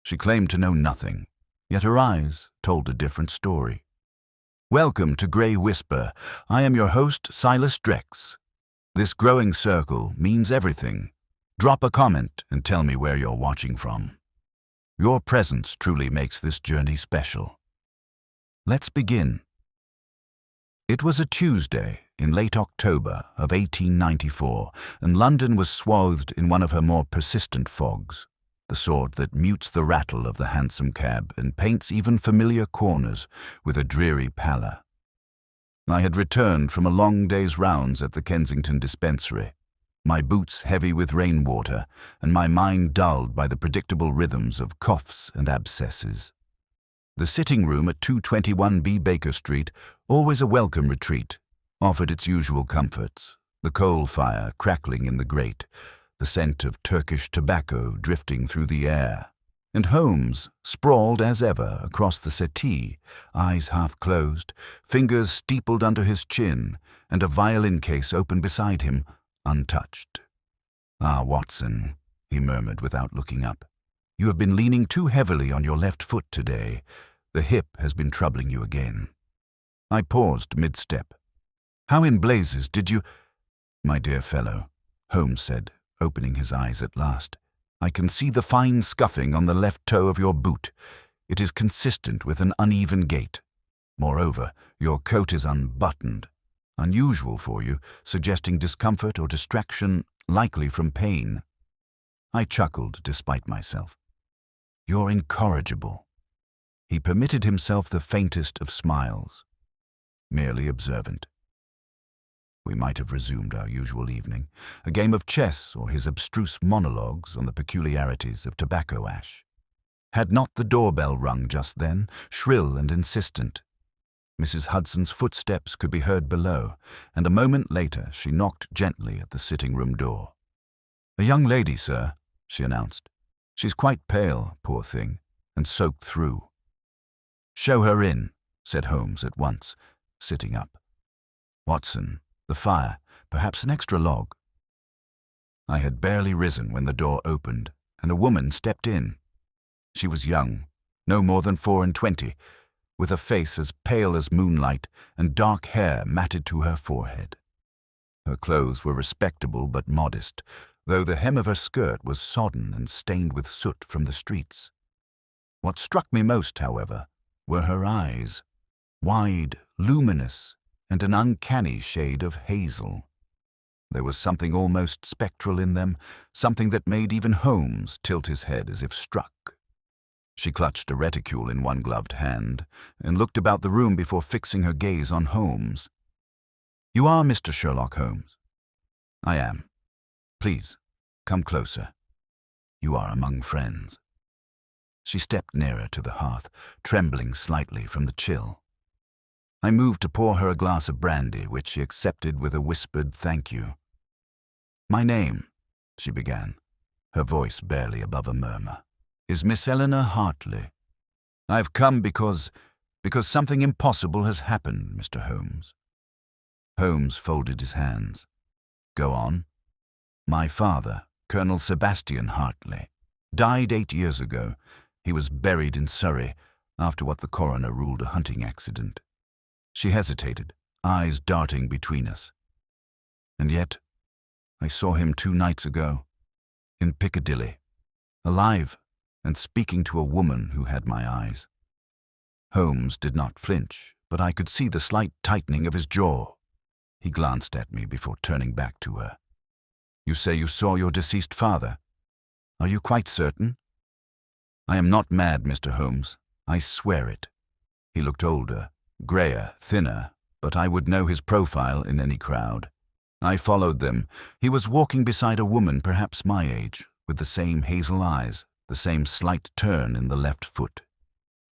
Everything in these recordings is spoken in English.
She claimed to know nothing, yet her eyes told a different story. Welcome to Grey Whisper. I am your host, Silas Drex. This growing circle means everything. Drop a comment and tell me where you're watching from. Your presence truly makes this journey special. Let's begin. It was a Tuesday in late October of 1894, and London was swathed in one of her more persistent fogs, the sort that mutes the rattle of the hansom cab and paints even familiar corners with a dreary pallor. I had returned from a long day's rounds at the Kensington dispensary, my boots heavy with rainwater and my mind dulled by the predictable rhythms of coughs and abscesses. The sitting room at 221B Baker Street, always a welcome retreat, offered its usual comforts, the coal fire crackling in the grate, the scent of Turkish tobacco drifting through the air, and Holmes sprawled as ever across the settee, eyes half closed, fingers steepled under his chin, and a violin case open beside him, untouched. "Ah, Watson," he murmured without looking up, "you have been leaning too heavily on your left foot today. The hip has been troubling you again." I paused mid-step. "How in blazes did you—" "My dear fellow," Holmes said, opening his eyes at last, "I can see the fine scuffing on the left toe of your boot. It is consistent with an uneven gait. Moreover, your coat is unbuttoned, unusual for you, suggesting discomfort or distraction, likely from pain." I chuckled despite myself. "You're incorrigible." He permitted himself the faintest of smiles, merely observant. We might have resumed our usual evening, a game of chess or his abstruse monologues on the peculiarities of tobacco ash. Had not the doorbell rung just then, shrill and insistent. Mrs. Hudson's footsteps could be heard below, and a moment later she knocked gently at the sitting-room door. "A young lady, sir," she announced. "She's quite pale, poor thing, and soaked through." "Show her in," said Holmes at once, sitting up. "Watson, the fire, perhaps an extra log." I had barely risen when the door opened, and a woman stepped in. She was young, no more than 24, with a face as pale as moonlight and dark hair matted to her forehead. Her clothes were respectable but modest, though the hem of her skirt was sodden and stained with soot from the streets. What struck me most, however, were her eyes, wide, luminous, and an uncanny shade of hazel. There was something almost spectral in them, something that made even Holmes tilt his head as if struck. She clutched a reticule in one gloved hand and looked about the room before fixing her gaze on Holmes. "You are Mr. Sherlock Holmes?" "I am. Please, come closer. You are among friends." She stepped nearer to the hearth, trembling slightly from the chill. I moved to pour her a glass of brandy, which she accepted with a whispered thank you. "My name," she began, her voice barely above a murmur, "is Miss Eleanor Hartley. I've come because something impossible has happened, Mr. Holmes." Holmes folded his hands. "Go on." "My father, Colonel Sebastian Hartley, died 8 years ago. He was buried in Surrey after what the coroner ruled a hunting accident." She hesitated, eyes darting between us. "And yet, I saw him 2 nights ago, in Piccadilly, alive and speaking to a woman who had my eyes." Holmes did not flinch, but I could see the slight tightening of his jaw. He glanced at me before turning back to her. "You say you saw your deceased father? Are you quite certain?" "I am not mad, Mr. Holmes. I swear it." He looked older, grayer, thinner, but I would know his profile in any crowd. I followed them. He was walking beside a woman perhaps my age, with the same hazel eyes, the same slight turn in the left foot.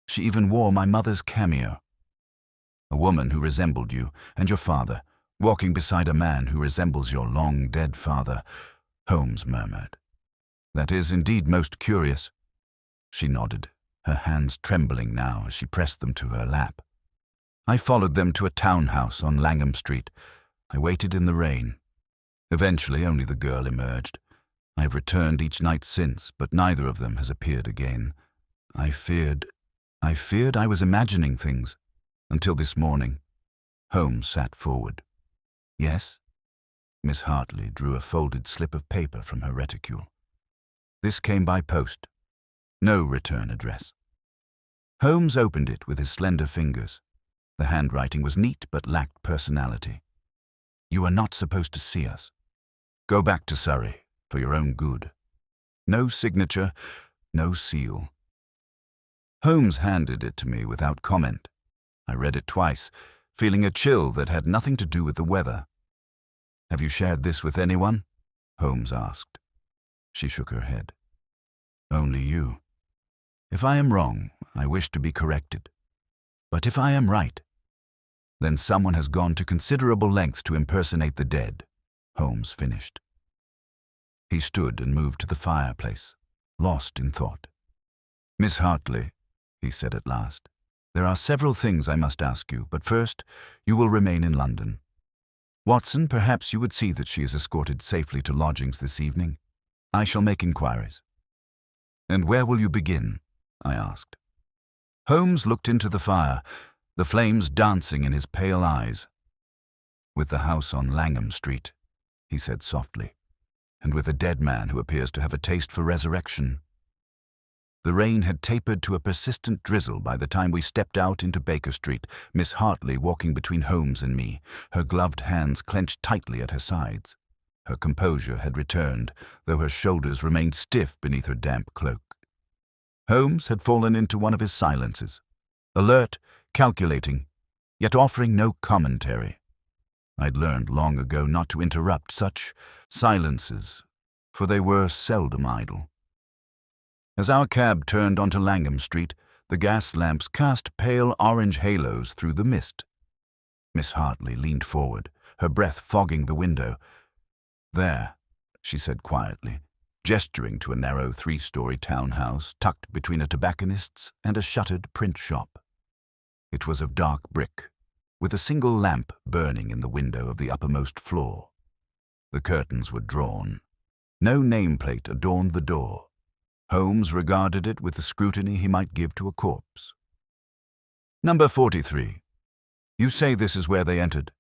She even wore my mother's cameo. "A woman who resembled you and your father, walking beside a man who resembles your long-dead father," Holmes murmured. "That is indeed most curious." She nodded, her hands trembling now as she pressed them to her lap. I followed them to a townhouse on Langham Street. I waited in the rain. Eventually, only the girl emerged. I have returned each night since, but neither of them has appeared again. I feared I was imagining things, until this morning. Holmes sat forward. Yes? Miss Hartley drew a folded slip of paper from her reticule. This came by post. No return address. Holmes opened it with his slender fingers. The handwriting was neat but lacked personality. You are not supposed to see us. Go back to Surrey, for your own good. No signature, no seal. Holmes handed it to me without comment. I read it twice, feeling a chill that had nothing to do with the weather. Have you shared this with anyone? Holmes asked. She shook her head. Only you. If I am wrong, I wish to be corrected. But if I am right, then someone has gone to considerable lengths to impersonate the dead, Holmes finished. He stood and moved to the fireplace, lost in thought. Miss Hartley, he said at last, there are several things I must ask you, but first, you will remain in London. Watson, perhaps you would see that she is escorted safely to lodgings this evening. I shall make inquiries. And where will you begin? I asked. Holmes looked into the fire, the flames dancing in his pale eyes. With the house on Langham Street, he said softly, and with a dead man who appears to have a taste for resurrection. The rain had tapered to a persistent drizzle by the time we stepped out into Baker Street, Miss Hartley walking between Holmes and me, her gloved hands clenched tightly at her sides. Her composure had returned, though her shoulders remained stiff beneath her damp cloak. Holmes had fallen into one of his silences, alert, calculating, yet offering no commentary. I'd learned long ago not to interrupt such silences, for they were seldom idle. As our cab turned onto Langham Street, the gas lamps cast pale orange halos through the mist. Miss Hartley leaned forward, her breath fogging the window. There, she said quietly, gesturing to a narrow three-story townhouse tucked between a tobacconist's and a shuttered print shop. It was of dark brick, with a single lamp burning in the window of the uppermost floor. The curtains were drawn. No nameplate adorned the door. Holmes regarded it with the scrutiny he might give to a corpse. Number 43. You say this is where they entered?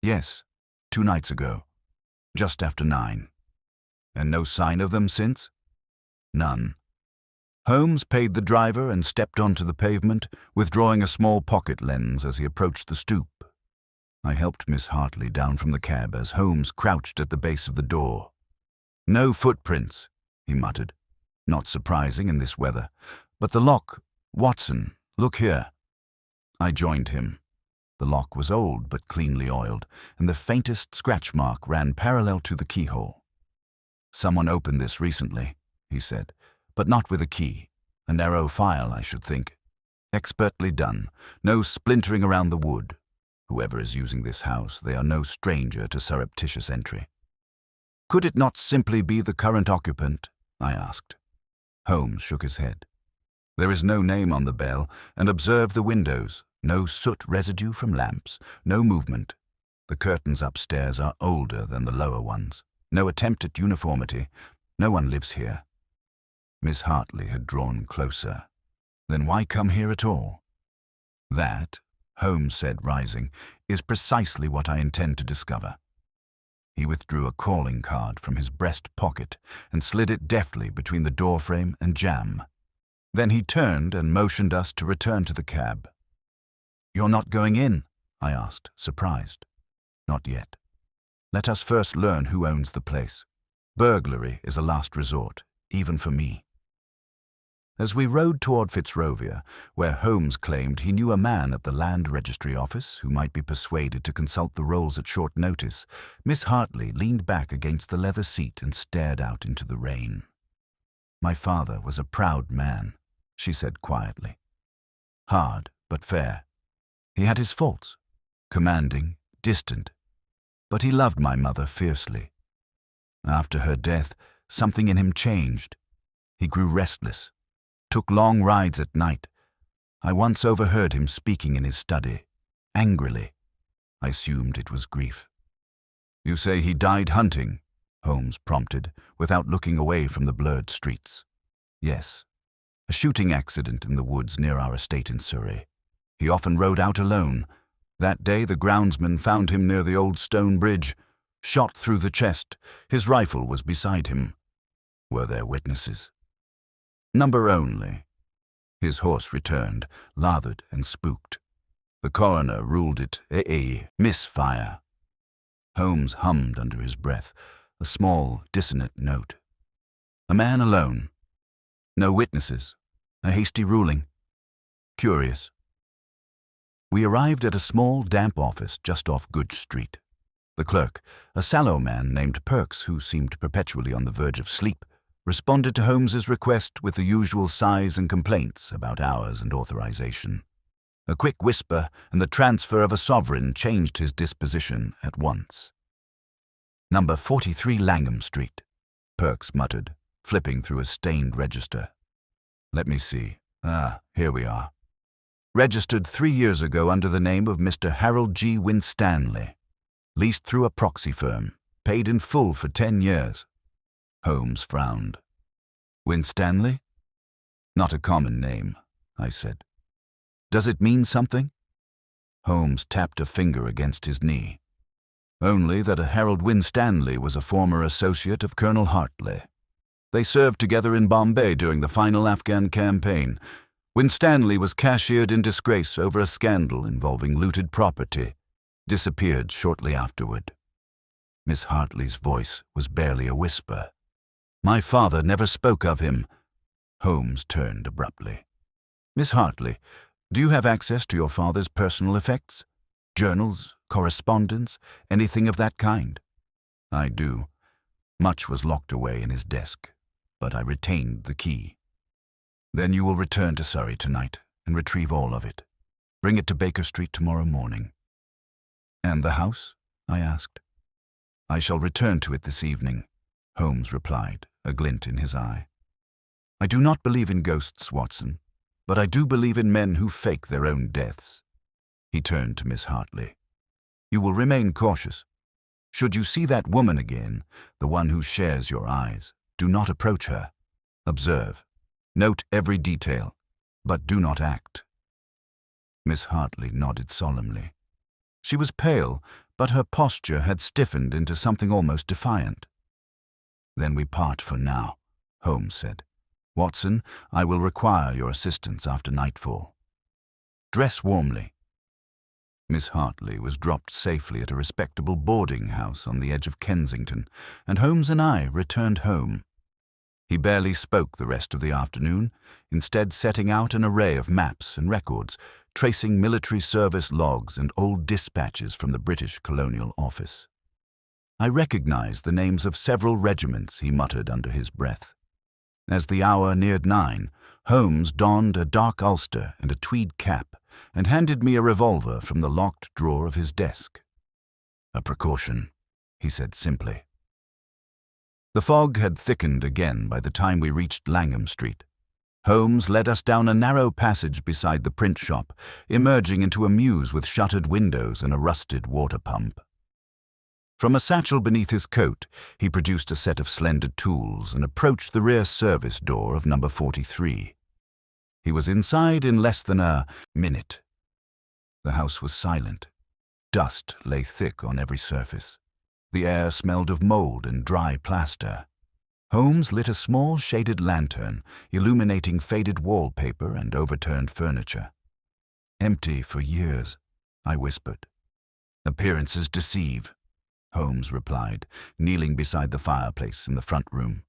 Yes, 2 nights ago, just after 9. And no sign of them since? None. Holmes paid the driver and stepped onto the pavement, withdrawing a small pocket lens as he approached the stoop. I helped Miss Hartley down from the cab as Holmes crouched at the base of the door. No footprints, he muttered. Not surprising in this weather. But the lock, Watson, look here. I joined him. The lock was old but cleanly oiled, and the faintest scratch mark ran parallel to the keyhole. Someone opened this recently, he said, but not with a key. A narrow file, I should think. Expertly done. No splintering around the wood. Whoever is using this house, they are no stranger to surreptitious entry. Could it not simply be the current occupant? I asked. Holmes shook his head. There is no name on the bell, and observe the windows. No soot residue from lamps, no movement. The curtains upstairs are older than the lower ones. No attempt at uniformity. No one lives here. Miss Hartley had drawn closer. Then why come here at all? That, Holmes said, rising, is precisely what I intend to discover. He withdrew a calling card from his breast pocket and slid it deftly between the doorframe and jamb. Then he turned and motioned us to return to the cab. You're not going in? I asked, surprised. Not yet. Let us first learn who owns the place. Burglary is a last resort, even for me. As we rode toward Fitzrovia, where Holmes claimed he knew a man at the Land Registry Office who might be persuaded to consult the rolls at short notice, Miss Hartley leaned back against the leather seat and stared out into the rain. My father was a proud man, she said quietly. Hard, but fair. He had his faults, commanding, distant, but he loved my mother fiercely. After her death, something in him changed. He grew restless, took long rides at night. I once overheard him speaking in his study, angrily. I assumed it was grief. You say he died hunting? Holmes prompted, without looking away from the blurred streets. Yes. A shooting accident in the woods near our estate in Surrey. He often rode out alone. That day the groundsman found him near the old stone bridge, shot through the chest. His rifle was beside him. Were there witnesses? Number only. His horse returned, lathered and spooked. The coroner ruled it a misfire. Holmes hummed under his breath, a small, dissonant note. A man alone. No witnesses. A hasty ruling. Curious. We arrived at a small, damp office just off Goodge Street. The clerk, a sallow man named Perks, who seemed perpetually on the verge of sleep, responded to Holmes's request with the usual sighs and complaints about hours and authorization. A quick whisper and the transfer of a sovereign changed his disposition at once. Number 43 Langham Street, Perks muttered, flipping through a stained register. Let me see. Here we are. Registered 3 years ago under the name of Mr. Harold G. Winstanley. Leased through a proxy firm. Paid in full for 10 years. Holmes frowned. Winstanley? Not a common name, I said. Does it mean something? Holmes tapped a finger against his knee. Only that a Harold Winstanley was a former associate of Colonel Hartley. They served together in Bombay during the final Afghan campaign. Winstanley was cashiered in disgrace over a scandal involving looted property. Disappeared shortly afterward. Miss Hartley's voice was barely a whisper. My father never spoke of him. Holmes turned abruptly. Miss Hartley, do you have access to your father's personal effects? Journals, correspondence, anything of that kind? I do. Much was locked away in his desk, but I retained the key. Then you will return to Surrey tonight and retrieve all of it. Bring it to Baker Street tomorrow morning. And the house? I asked. I shall return to it this evening, Holmes replied, a glint in his eye. I do not believe in ghosts, Watson, but I do believe in men who fake their own deaths. He turned to Miss Hartley. You will remain cautious. Should you see that woman again, the one who shares your eyes, do not approach her. Observe. Note every detail, but do not act. Miss Hartley nodded solemnly. She was pale, but her posture had stiffened into something almost defiant. Then we part for now, Holmes said. Watson, I will require your assistance after nightfall. Dress warmly. Miss Hartley was dropped safely at a respectable boarding house on the edge of Kensington, and Holmes and I returned home. He barely spoke the rest of the afternoon, instead setting out an array of maps and records, tracing military service logs and old dispatches from the British Colonial Office. I recognized the names of several regiments, he muttered under his breath. As the hour neared 9, Holmes donned a dark ulster and a tweed cap and handed me a revolver from the locked drawer of his desk. A precaution, he said simply. The fog had thickened again by the time we reached Langham Street. Holmes led us down a narrow passage beside the print shop, emerging into a mews with shuttered windows and a rusted water pump. From a satchel beneath his coat, he produced a set of slender tools and approached the rear service door of number 43. He was inside in less than a minute. The house was silent. Dust lay thick on every surface. The air smelled of mold and dry plaster. Holmes lit a small shaded lantern, illuminating faded wallpaper and overturned furniture. Empty for years, I whispered. Appearances deceive, Holmes replied, kneeling beside the fireplace in the front room.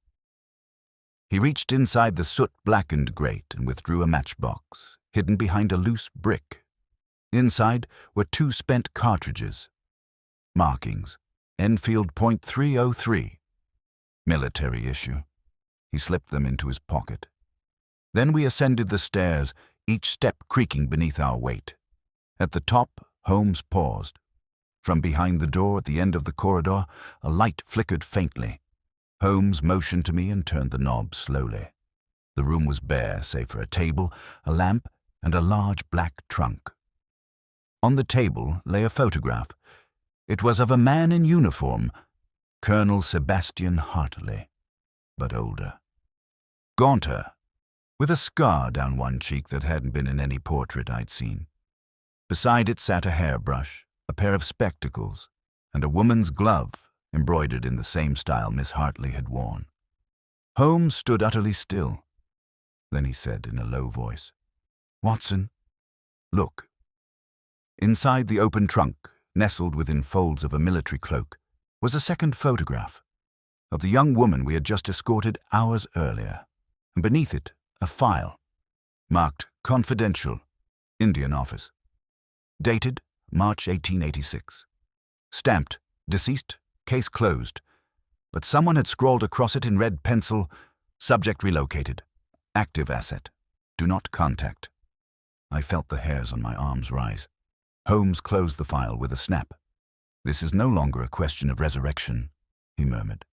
He reached inside the soot-blackened grate and withdrew a matchbox, hidden behind a loose brick. Inside were 2 spent cartridges. Markings, Enfield .303. Military issue. He slipped them into his pocket. Then we ascended the stairs, each step creaking beneath our weight. At the top, Holmes paused. From behind the door at the end of the corridor, a light flickered faintly. Holmes motioned to me and turned the knob slowly. The room was bare, save for a table, a lamp, and a large black trunk. On the table lay a photograph. It was of a man in uniform, Colonel Sebastian Hartley, but older. Gaunter, with a scar down one cheek that hadn't been in any portrait I'd seen. Beside it sat a hairbrush, a pair of spectacles, and a woman's glove embroidered in the same style Miss Hartley had worn. Holmes stood utterly still. Then he said in a low voice, "Watson, look." Inside the open trunk, nestled within folds of a military cloak, was a second photograph of the young woman we had just escorted hours earlier, and beneath it, a file, marked Confidential, Indian Office. Dated March 1886. Stamped, Deceased, Case Closed, but someone had scrawled across it in red pencil, Subject Relocated, Active Asset, Do Not Contact. I felt the hairs on my arms rise. Holmes closed the file with a snap. "This is no longer a question of resurrection," he murmured.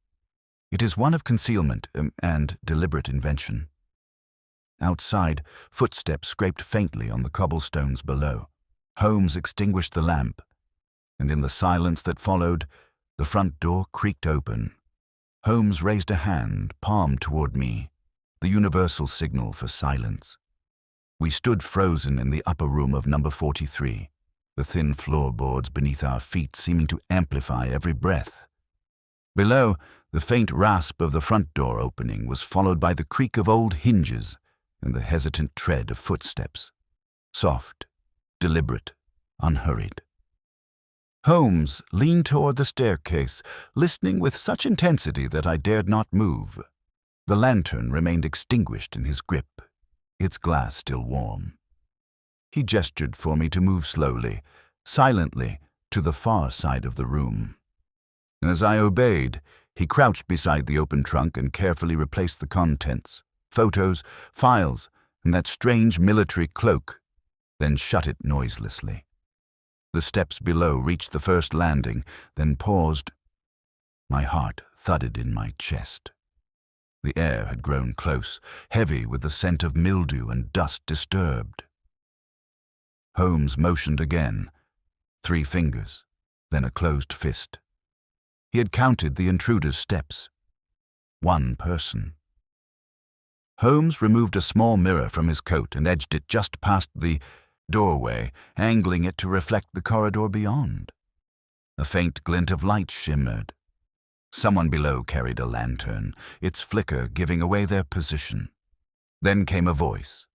"It is one of concealment and deliberate invention." Outside, footsteps scraped faintly on the cobblestones below. Holmes extinguished the lamp, and in the silence that followed, the front door creaked open. Holmes raised a hand, palm toward me, the universal signal for silence. We stood frozen in the upper room of number 43, the thin floorboards beneath our feet seeming to amplify every breath. Below, the faint rasp of the front door opening was followed by the creak of old hinges and the hesitant tread of footsteps. Soft, deliberate, unhurried. Holmes leaned toward the staircase, listening with such intensity that I dared not move. The lantern remained extinguished in his grip, its glass still warm. He gestured for me to move slowly, silently, to the far side of the room. As I obeyed, he crouched beside the open trunk and carefully replaced the contents, photos, files, and that strange military cloak, then shut it noiselessly. The steps below reached the first landing, then paused. My heart thudded in my chest. The air had grown close, heavy with the scent of mildew and dust disturbed. Holmes motioned again, 3 fingers, then a closed fist. He had counted the intruder's steps. 1 person. Holmes removed a small mirror from his coat and edged it just past the doorway, angling it to reflect the corridor beyond. A faint glint of light shimmered. Someone below carried a lantern, its flicker giving away their position. Then came a voice.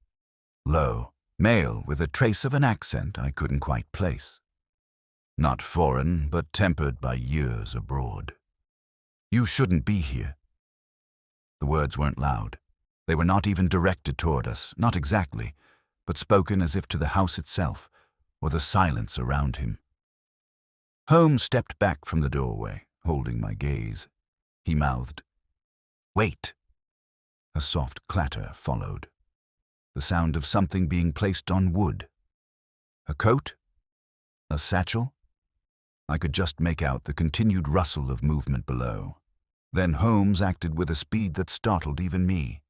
Low, male, with a trace of an accent I couldn't quite place. Not foreign, but tempered by years abroad. "You shouldn't be here." The words weren't loud. They were not even directed toward us, not exactly, but spoken as if to the house itself, or the silence around him. Holmes stepped back from the doorway, holding my gaze. He mouthed, "Wait." A soft clatter followed. The sound of something being placed on wood. A coat? A satchel? I could just make out the continued rustle of movement below. Then Holmes acted with a speed that startled even me.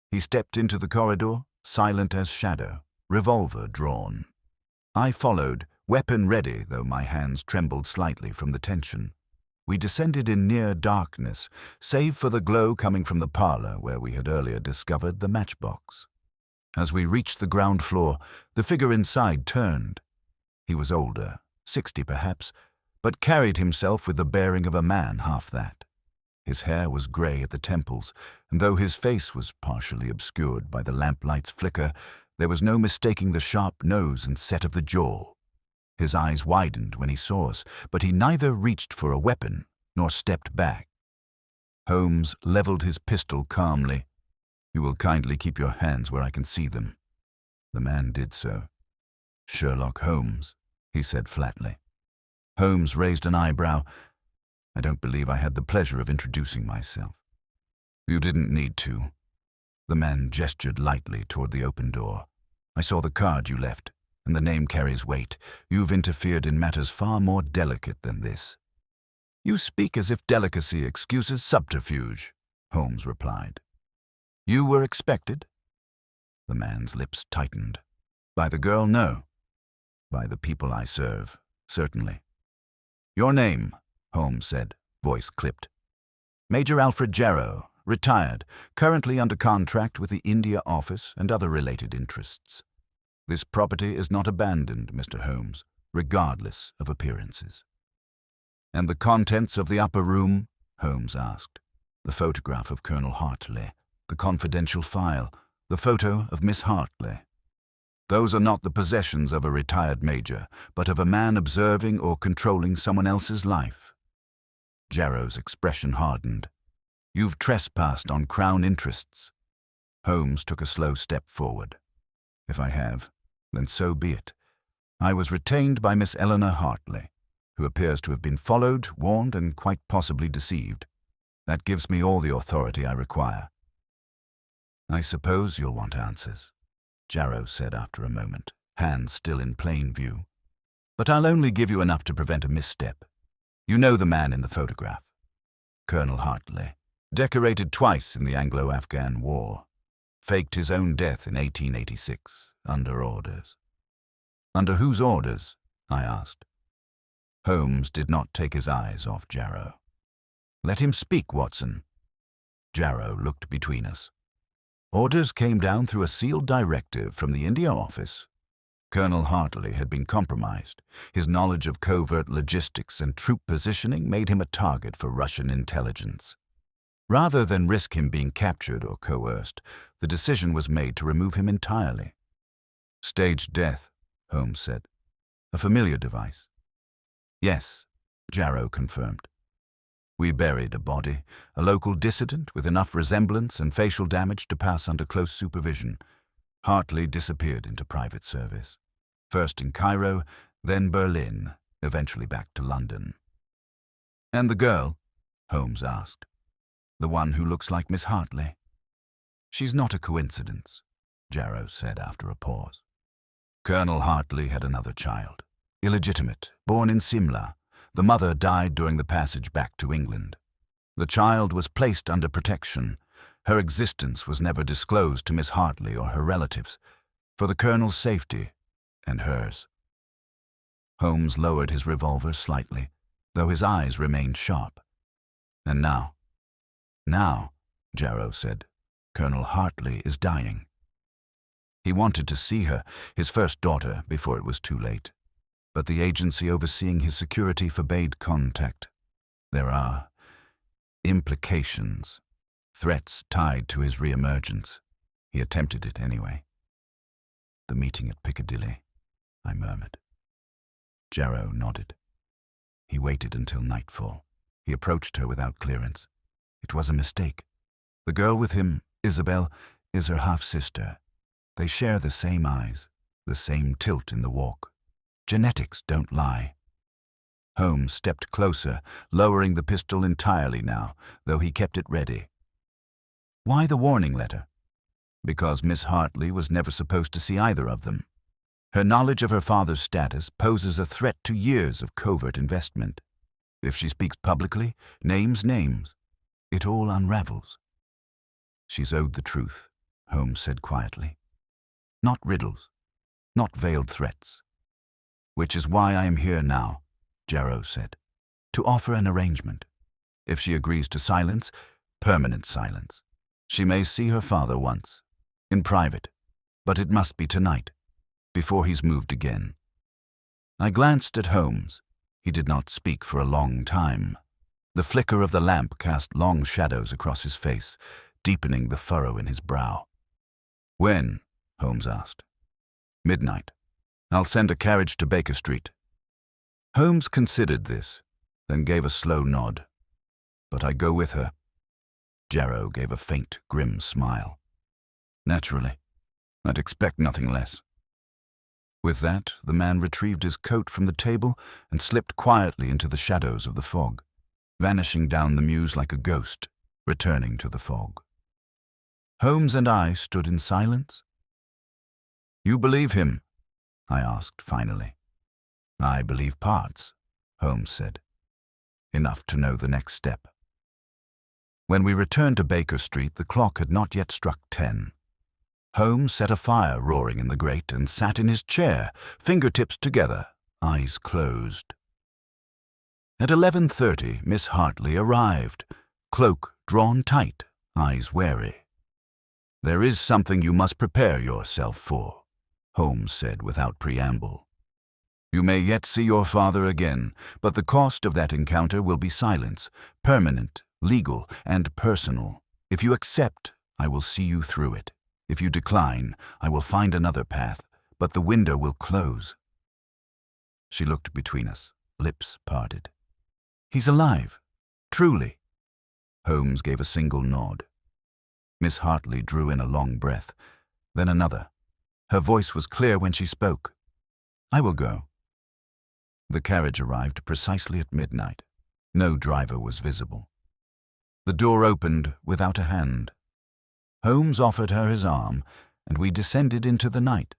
He stepped into the corridor, silent as shadow, revolver drawn. I followed, weapon ready, though my hands trembled slightly from the tension. We descended in near darkness, save for the glow coming from the parlor where we had earlier discovered the matchbox. As we reached the ground floor, the figure inside turned. He was older, 60 perhaps, but carried himself with the bearing of a man half that. His hair was grey at the temples, and though his face was partially obscured by the lamplight's flicker, there was no mistaking the sharp nose and set of the jaw. His eyes widened when he saw us, but he neither reached for a weapon nor stepped back. Holmes leveled his pistol calmly. "You will kindly keep your hands where I can see them." The man did so. "Sherlock Holmes," he said flatly. Holmes raised an eyebrow. "I don't believe I had the pleasure of introducing myself." "You didn't need to." The man gestured lightly toward the open door. "I saw the card you left, and the name carries weight. You've interfered in matters far more delicate than this." "You speak as if delicacy excuses subterfuge," Holmes replied. "You were expected?" The man's lips tightened. "By the girl, no. By the people I serve, certainly." "Your name," Holmes said, voice clipped. "Major Alfred Jarrow, retired, currently under contract with the India office and other related interests. This property is not abandoned, Mr. Holmes, regardless of appearances." "And the contents of the upper room?" Holmes asked. "The photograph of Colonel Hartley, the confidential file, the photo of Miss Hartley. Those are not the possessions of a retired major, but of a man observing or controlling someone else's life." Jarrow's expression hardened. "You've trespassed on Crown interests." Holmes took a slow step forward. "If I have, then so be it. I was retained by Miss Eleanor Hartley, who appears to have been followed, warned, and quite possibly deceived. That gives me all the authority I require." "I suppose you'll want answers," Jarrow said after a moment, hands still in plain view. "But I'll only give you enough to prevent a misstep. You know the man in the photograph. Colonel Hartley, decorated twice in the Anglo-Afghan War, faked his own death in 1886, under orders." "Under whose orders?" I asked. Holmes did not take his eyes off Jarrow. "Let him speak, Watson." Jarrow looked between us. "Orders came down through a sealed directive from the India office. Colonel Hartley had been compromised. His knowledge of covert logistics and troop positioning made him a target for Russian intelligence. Rather than risk him being captured or coerced, the decision was made to remove him entirely." "Staged death," Holmes said. "A familiar device." "Yes," Jarrow confirmed. "We buried a body, a local dissident with enough resemblance and facial damage to pass under close supervision. Hartley disappeared into private service. First in Cairo, then Berlin, eventually back to London." "And the girl?" Holmes asked. "The one who looks like Miss Hartley?" "She's not a coincidence," Jarrow said after a pause. "Colonel Hartley had another child, illegitimate, born in Simla. The mother died during the passage back to England. The child was placed under protection. Her existence was never disclosed to Miss Hartley or her relatives, for the Colonel's safety and hers." Holmes lowered his revolver slightly, though his eyes remained sharp. "And now?" "Now," Jarrow said, "Colonel Hartley is dying. He wanted to see her, his first daughter, before it was too late. But the agency overseeing his security forbade contact. There are implications, threats tied to his reemergence. He attempted it anyway." "The meeting at Piccadilly," I murmured. Jarrow nodded. "He waited until nightfall. He approached her without clearance. It was a mistake. The girl with him, Isabel, is her half-sister. They share the same eyes, the same tilt in the walk. Genetics don't lie." Holmes stepped closer, lowering the pistol entirely now, though he kept it ready. "Why the warning letter?" "Because Miss Hartley was never supposed to see either of them. Her knowledge of her father's status poses a threat to years of covert investment. If she speaks publicly, names names, it all unravels." "She's owed the truth," Holmes said quietly. "Not riddles, not veiled threats." "Which is why I am here now," Jarrow said, "to offer an arrangement. If she agrees to silence, permanent silence. She may see her father once, in private, but it must be tonight, before he's moved again." I glanced at Holmes. He did not speak for a long time. The flicker of the lamp cast long shadows across his face, deepening the furrow in his brow. "When?" Holmes asked. "Midnight. I'll send a carriage to Baker Street." Holmes considered this, then gave a slow nod. "But I go with her." Jarrow gave a faint, grim smile. "Naturally. I'd expect nothing less." With that, the man retrieved his coat from the table and slipped quietly into the shadows of the fog, vanishing down the mews like a ghost, returning to the fog. Holmes and I stood in silence. "You believe him?" I asked finally. "I believe parts," Holmes said. "Enough to know the next step." When we returned to Baker Street, the clock had not yet struck 10. Holmes set a fire roaring in the grate and sat in his chair, fingertips together, eyes closed. At 11:30, Miss Hartley arrived, cloak drawn tight, eyes wary. "There is something you must prepare yourself for," Holmes said without preamble. "You may yet see your father again, but the cost of that encounter will be silence, permanent, legal, and personal. If you accept, I will see you through it. If you decline, I will find another path, but the window will close." She looked between us, lips parted. "He's alive, truly." Holmes gave a single nod. Miss Hartley drew in a long breath, then another. Her voice was clear when she spoke. "I will go." The carriage arrived precisely at midnight. No driver was visible. The door opened without a hand. Holmes offered her his arm, and we descended into the night.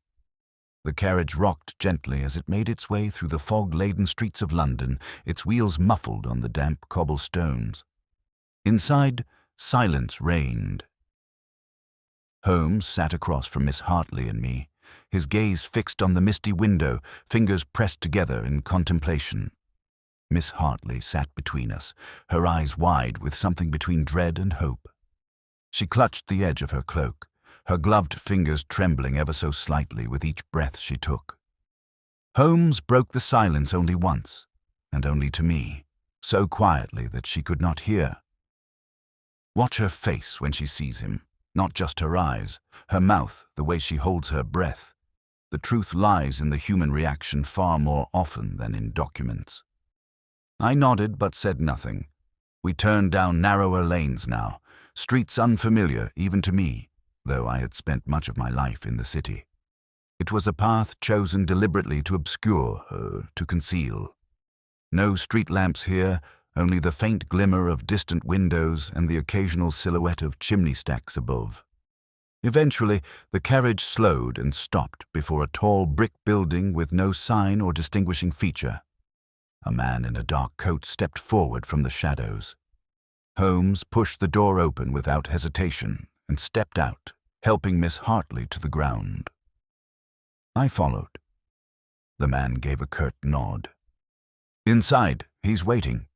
The carriage rocked gently as it made its way through the fog-laden streets of London, its wheels muffled on the damp cobblestones. Inside, silence reigned. Holmes sat across from Miss Hartley and me, his gaze fixed on the misty window, fingers pressed together in contemplation. Miss Hartley sat between us, her eyes wide with something between dread and hope. She clutched the edge of her cloak, her gloved fingers trembling ever so slightly with each breath she took. Holmes broke the silence only once, and only to me, so quietly that she could not hear. "Watch her face when she sees him, not just her eyes, her mouth, the way she holds her breath. The truth lies in the human reaction far more often than in documents." I nodded but said nothing. We turned down narrower lanes now, streets unfamiliar even to me, though I had spent much of my life in the city. It was a path chosen deliberately to obscure, to conceal. No street lamps here, only the faint glimmer of distant windows and the occasional silhouette of chimney stacks above. Eventually, the carriage slowed and stopped before a tall brick building with no sign or distinguishing feature. A man in a dark coat stepped forward from the shadows. Holmes pushed the door open without hesitation and stepped out, helping Miss Hartley to the ground. I followed. The man gave a curt nod. "Inside, he's waiting."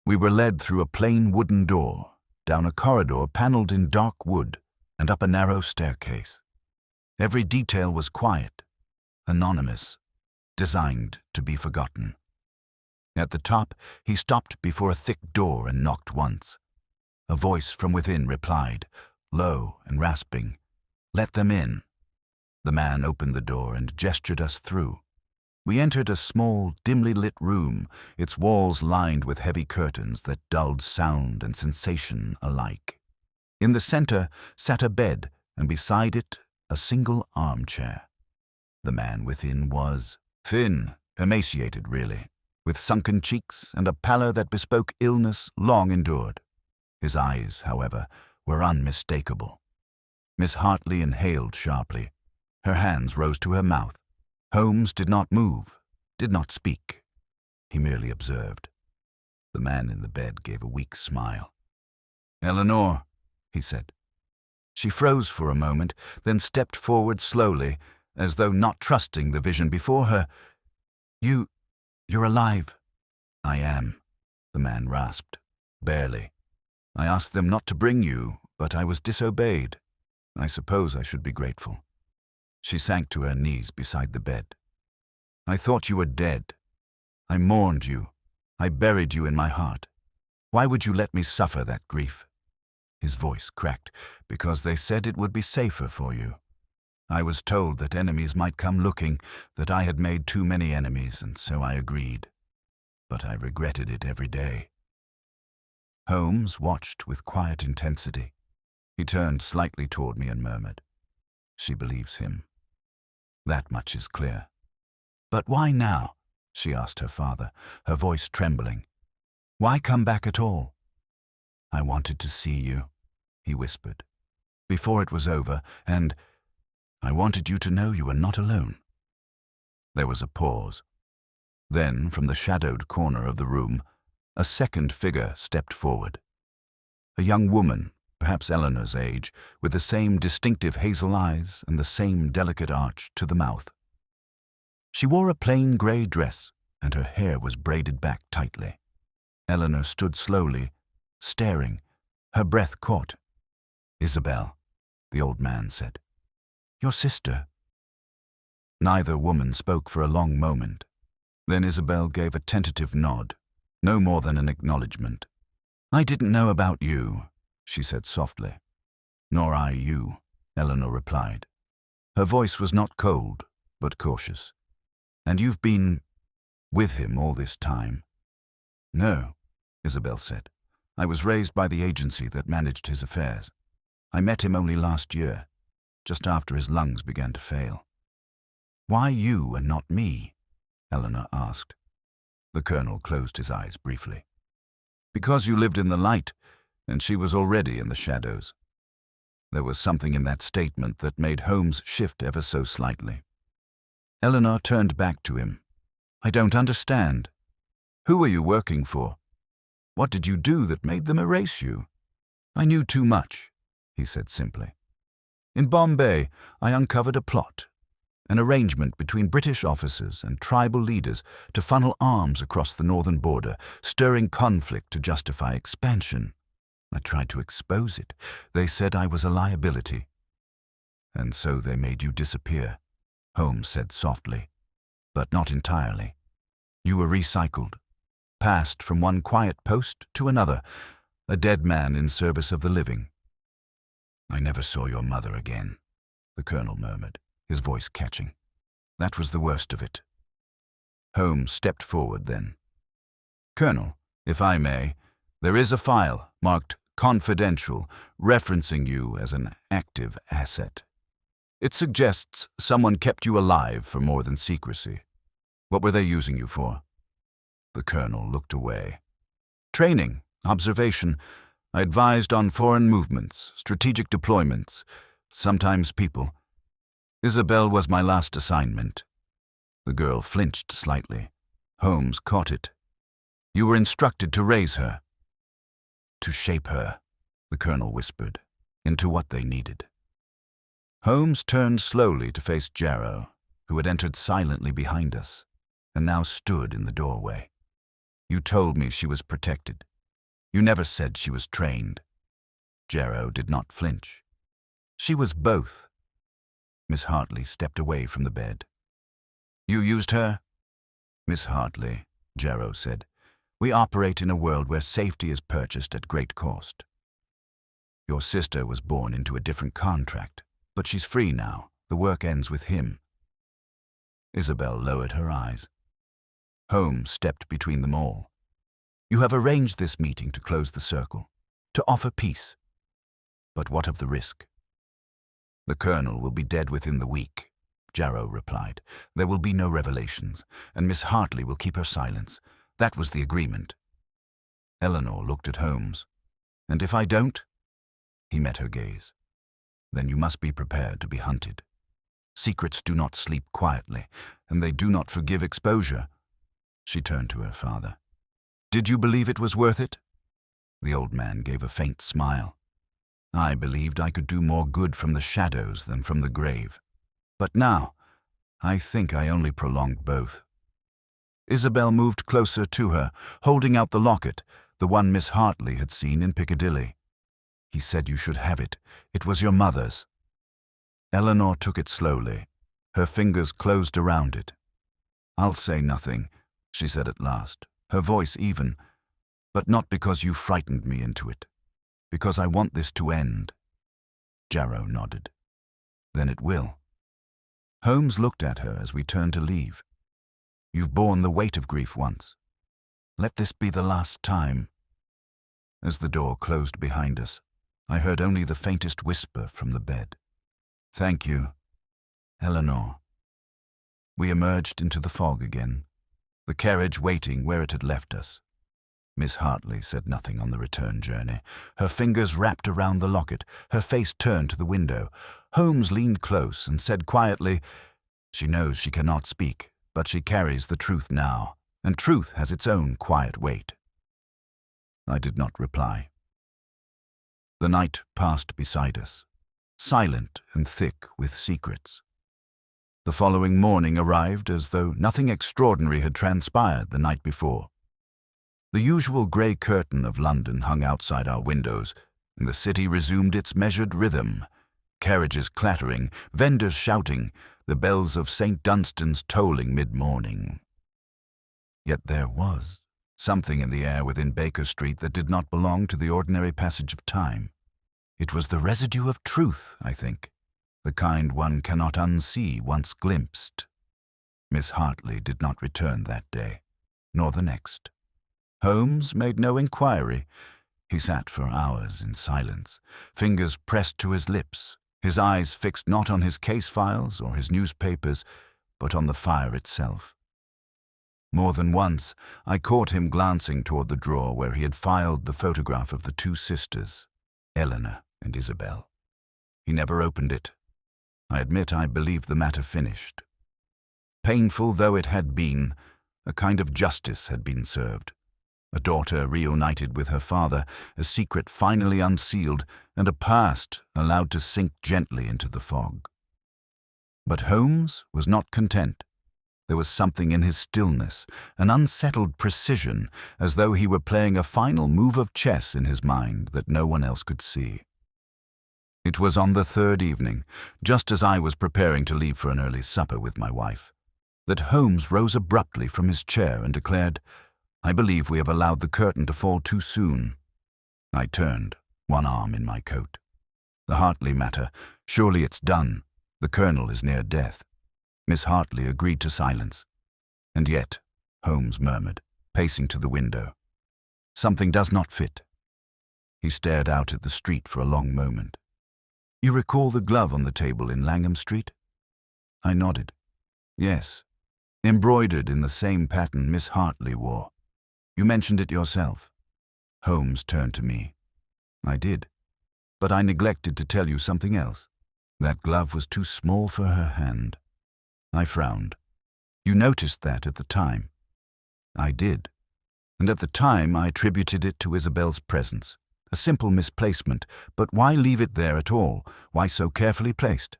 We were led through a plain wooden door, down a corridor paneled in dark wood, and up a narrow staircase. Every detail was quiet, anonymous, designed to be forgotten. At the top, he stopped before a thick door and knocked once. A voice from within replied, low and rasping, "Let them in." The man opened the door and gestured us through. We entered a small, dimly lit room, its walls lined with heavy curtains that dulled sound and sensation alike. In the center sat a bed, and beside it a single armchair. The man within was thin, emaciated really, with sunken cheeks and a pallor that bespoke illness long endured. His eyes, however, were unmistakable. Miss Hartley inhaled sharply. Her hands rose to her mouth. Holmes did not move, did not speak. He merely observed. The man in the bed gave a weak smile. "Eleanor," he said. She froze for a moment, then stepped forward slowly, as though not trusting the vision before her. You're alive." "I am," the man rasped, barely. "I asked them not to bring you, but I was disobeyed. I suppose I should be grateful." She sank to her knees beside the bed. "I thought you were dead. I mourned you. I buried you in my heart. Why would you let me suffer that grief?" His voice cracked. "Because they said it would be safer for you. I was told that enemies might come looking, that I had made too many enemies, and so I agreed. But I regretted it every day." Holmes watched with quiet intensity. He turned slightly toward me and murmured, "She believes him. That much is clear." "But why now?" she asked her father, her voice trembling. "Why come back at all?" "I wanted to see you," he whispered, "before it was over, and I wanted you to know you were not alone." There was a pause. Then, from the shadowed corner of the room, a second figure stepped forward. A young woman, perhaps Eleanor's age, with the same distinctive hazel eyes and the same delicate arch to the mouth. She wore a plain grey dress, and her hair was braided back tightly. Eleanor stood slowly, staring, Her breath caught. "Isabel," the old man said. "Your sister." Neither woman spoke for a long moment. Then Isabel gave a tentative nod, no more than an acknowledgement. "I didn't know about you," she said softly. "Nor I you," Eleanor replied. Her voice was not cold, but cautious. "And you've been with him all this time?" "No," Isabel said. "I was raised by the agency that managed his affairs. I met him only last year, just after his lungs began to fail." "Why you and not me?" Eleanor asked. The colonel closed his eyes briefly. "Because you lived in the light, and she was already in the shadows." There was something in that statement that made Holmes shift ever so slightly. Eleanor turned back to him. "I don't understand. Who were you working for? What did you do that made them erase you?" "I knew too much," he said simply. "In Bombay, I uncovered a plot, an arrangement between British officers and tribal leaders to funnel arms across the northern border, stirring conflict to justify expansion. I tried to expose it. They said I was a liability." "And so they made you disappear," Holmes said softly, "but not entirely. You were recycled, passed from one quiet post to another, a dead man in service of the living." "I never saw your mother again," the colonel murmured, his voice catching. "That was the worst of it." Holmes stepped forward then. "Colonel, if I may, there is a file marked confidential referencing you as an active asset. It suggests someone kept you alive for more than secrecy. What were they using you for?" The colonel looked away. "Training, observation. I advised on foreign movements, strategic deployments, sometimes people. Isabel was my last assignment." The girl flinched slightly. Holmes caught it. "You were instructed to raise her." "To shape her," the colonel whispered, "into what they needed." Holmes turned slowly to face Jarrow, who had entered silently behind us, and now stood in the doorway. "You told me she was protected. You never said she was trained." Jarrow did not flinch. "She was both." Miss Hartley stepped away from the bed. "You used her?" "Miss Hartley," Jarrow said, "we operate in a world where safety is purchased at great cost. Your sister was born into a different contract, but she's free now. The work ends with him." Isabel lowered her eyes. Holmes stepped between them all. "You have arranged this meeting to close the circle, to offer peace. But what of the risk?" "The colonel will be dead within the week," Jarrow replied. "There will be no revelations, and Miss Hartley will keep her silence. That was the agreement." Eleanor looked at Holmes. "And if I don't?" He met her gaze. "Then you must be prepared to be hunted. Secrets do not sleep quietly, and they do not forgive exposure." She turned to her father. "Did you believe it was worth it?" The old man gave a faint smile. "I believed I could do more good from the shadows than from the grave. But now, I think I only prolonged both." Isabel moved closer to her, holding out the locket, the one Miss Hartley had seen in Piccadilly. "He said you should have it. It was your mother's." Eleanor took it slowly. Her fingers closed around it. "I'll say nothing," she said at last, her voice even, "but not because you frightened me into it. Because I want this to end." Jarrow nodded. "Then it will." Holmes looked at her as we turned to leave. "You've borne the weight of grief once. Let this be the last time." As the door closed behind us, I heard only the faintest whisper from the bed. "Thank you, Eleanor." We emerged into the fog again, the carriage waiting where it had left us. Miss Hartley said nothing on the return journey. Her fingers wrapped around the locket, her face turned to the window. Holmes leaned close and said quietly, "She knows she cannot speak, but she carries the truth now, and truth has its own quiet weight." I did not reply. The night passed beside us, silent and thick with secrets. The following morning arrived as though nothing extraordinary had transpired the night before. The usual grey curtain of London hung outside our windows, and the city resumed its measured rhythm. Carriages clattering, vendors shouting, the bells of St. Dunstan's tolling mid-morning. Yet there was something in the air within Baker Street that did not belong to the ordinary passage of time. It was the residue of truth, I think, the kind one cannot unsee once glimpsed. Miss Hartley did not return that day, nor the next. Holmes made no inquiry. He sat for hours in silence, fingers pressed to his lips, his eyes fixed not on his case files or his newspapers, but on the fire itself. More than once, I caught him glancing toward the drawer where he had filed the photograph of the two sisters, Eleanor and Isabel. He never opened it. I admit I believed the matter finished. Painful though it had been, a kind of justice had been served. A daughter reunited with her father, a secret finally unsealed, and a past allowed to sink gently into the fog. But Holmes was not content. There was something in his stillness, an unsettled precision, as though he were playing a final move of chess in his mind that no one else could see. It was on the third evening, just as I was preparing to leave for an early supper with my wife, that Holmes rose abruptly from his chair and declared, "I believe we have allowed the curtain to fall too soon." I turned, one arm in my coat. "The Hartley matter, surely it's done. The Colonel is near death." Miss Hartley agreed to silence. "And yet," Holmes murmured, pacing to the window, "something does not fit." He stared out at the street for a long moment. "You recall the glove on the table in Langham Street?" I nodded. "Yes, embroidered in the same pattern Miss Hartley wore. You mentioned it yourself." Holmes turned to me. "I did, but I neglected to tell you something else. That glove was too small for her hand." I frowned. "You noticed that at the time?" "I did, and at the time I attributed it to Isabel's presence. A simple misplacement, but why leave it there at all? Why so carefully placed?"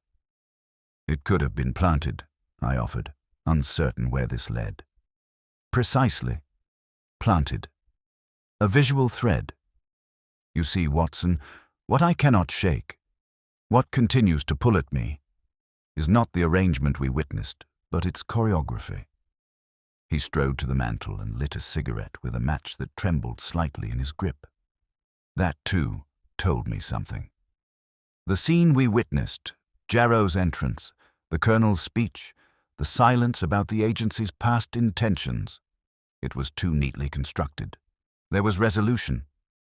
"It could have been planted," I offered, uncertain where this led. "Precisely. Planted. A visual thread. You see, Watson, what I cannot shake, what continues to pull at me, is not the arrangement we witnessed, but its choreography." He strode to the mantel and lit a cigarette with a match that trembled slightly in his grip. That, too, told me something. The scene we witnessed, Jarrow's entrance, the Colonel's speech, the silence about the agency's past intentions, it was too neatly constructed. There was resolution,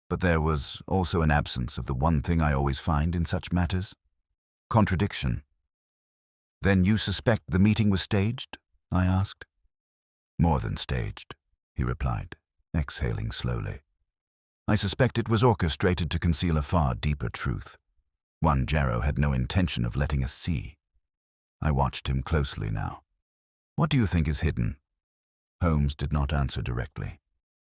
but there was also an absence of the one thing I always find in such matters: contradiction. "Then you suspect the meeting was staged?" I asked. "More than staged," he replied, exhaling slowly. "I suspect it was orchestrated to conceal a far deeper truth, one Jarrow had no intention of letting us see." I watched him closely now. "What do you think is hidden?" Holmes did not answer directly.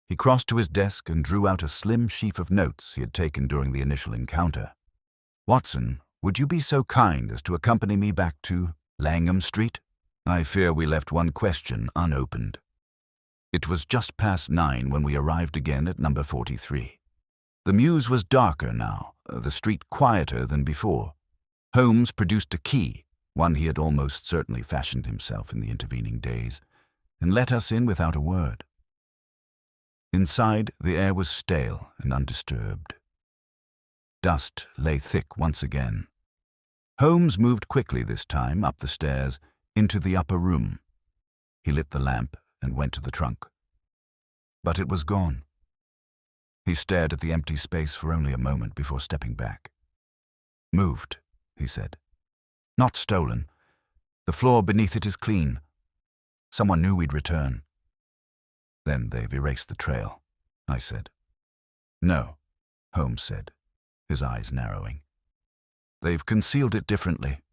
He crossed to his desk and drew out a slim sheaf of notes he had taken during the initial encounter. "Watson, would you be so kind as to accompany me back to Langham Street? I fear we left one question unopened." It was just past 9 when we arrived again at number 43. The mews was darker now, the street quieter than before. Holmes produced a key, one he had almost certainly fashioned himself in the intervening days, and let us in without a word. Inside, the air was stale and undisturbed. Dust lay thick once again. Holmes moved quickly this time up the stairs into the upper room. He lit the lamp and went to the trunk. But it was gone. He stared at the empty space for only a moment before stepping back. "Moved," he said. "Not stolen. The floor beneath it is clean. Someone knew we'd return." "Then they've erased the trail," I said. "No," Holmes said, his eyes narrowing. "They've concealed it differently."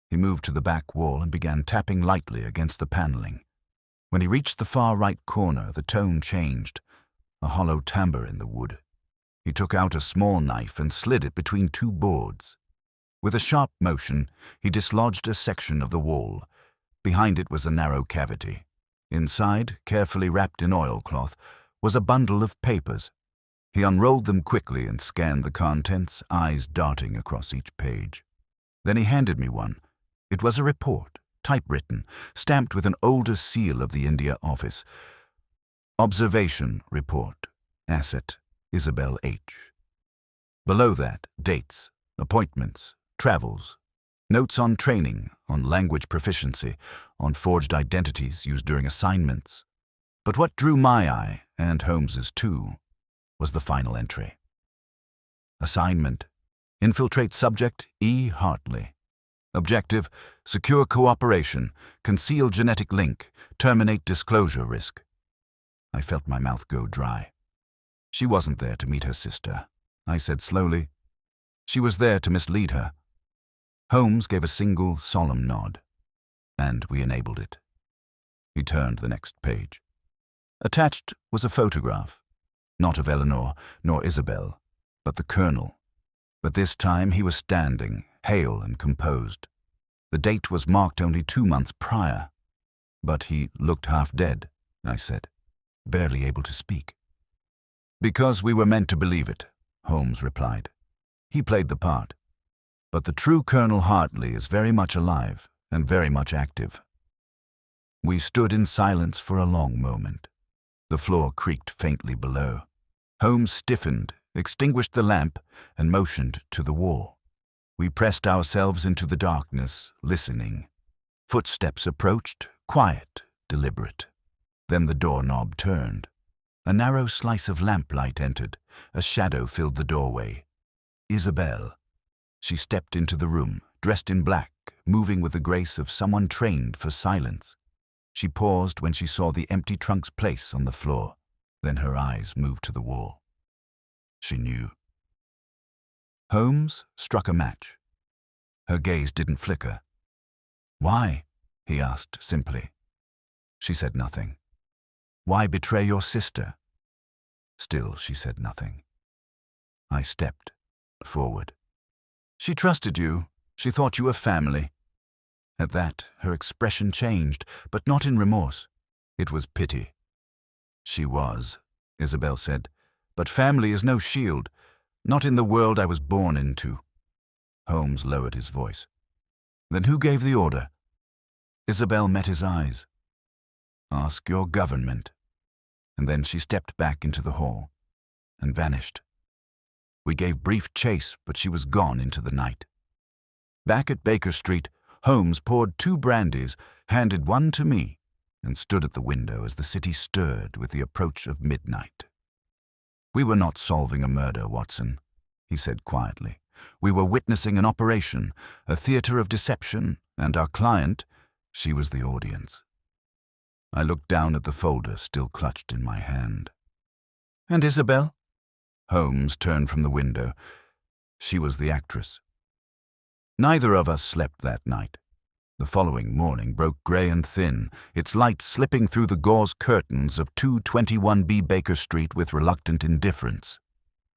He moved to the back wall and began tapping lightly against the paneling. When he reached the far right corner, the tone changed, a hollow timbre in the wood. He took out a small knife and slid it between two boards. With a sharp motion, he dislodged a section of the wall. Behind it was a narrow cavity. Inside, carefully wrapped in oilcloth, was a bundle of papers. He unrolled them quickly and scanned the contents, eyes darting across each page. Then he handed me one. It was a report, typewritten, stamped with an older seal of the India office. Observation Report. Asset, Isabel H. Below that, dates, appointments, travels, notes on training, on language proficiency, on forged identities used during assignments. But what drew my eye, and Holmes's too, was the final entry. Assignment: infiltrate subject E. Hartley. Objective: secure cooperation, conceal genetic link, terminate disclosure risk. I felt my mouth go dry. She wasn't there to meet her sister, I said slowly. She was there to mislead her. Holmes gave a single, solemn nod, and we enabled it. He turned the next page. Attached was a photograph, not of Eleanor nor Isabel, but the Colonel. But this time he was standing, hale and composed. The date was marked only 2 months prior. But he looked half dead, I said, barely able to speak. Because we were meant to believe it, Holmes replied. He played the part. But the true Colonel Hartley is very much alive and very much active. We stood in silence for a long moment. The floor creaked faintly below. Holmes stiffened, extinguished the lamp, and motioned to the wall. We pressed ourselves into the darkness, listening. Footsteps approached, quiet, deliberate. Then the doorknob turned. A narrow slice of lamplight entered. A shadow filled the doorway. Isabel. She stepped into the room, dressed in black, moving with the grace of someone trained for silence. She paused when she saw the empty trunk's place on the floor. Then her eyes moved to the wall. She knew. Holmes struck a match. Her gaze didn't flicker. "Why?" he asked simply. She said nothing. "Why betray your sister?" Still she said nothing. I stepped forward. "She trusted you. She thought you were family." At that, her expression changed, but not in remorse. It was pity. "She was," Isabel said, "but family is no shield, not in the world I was born into." Holmes lowered his voice. "Then who gave the order?" Isabel met his eyes. "Ask your government." And then she stepped back into the hall and vanished. We gave brief chase, but she was gone into the night. Back at Baker Street, Holmes poured 2 brandies, handed one to me, and stood at the window as the city stirred with the approach of midnight. "We were not solving a murder, Watson," he said quietly. "We were witnessing an operation, a theater of deception, and our client, she was the audience." I looked down at the folder still clutched in my hand. "And Isabel?" Holmes turned from the window. She was the actress. Neither of us slept that night. The following morning broke grey and thin, its light slipping through the gauze curtains of 221B Baker Street with reluctant indifference.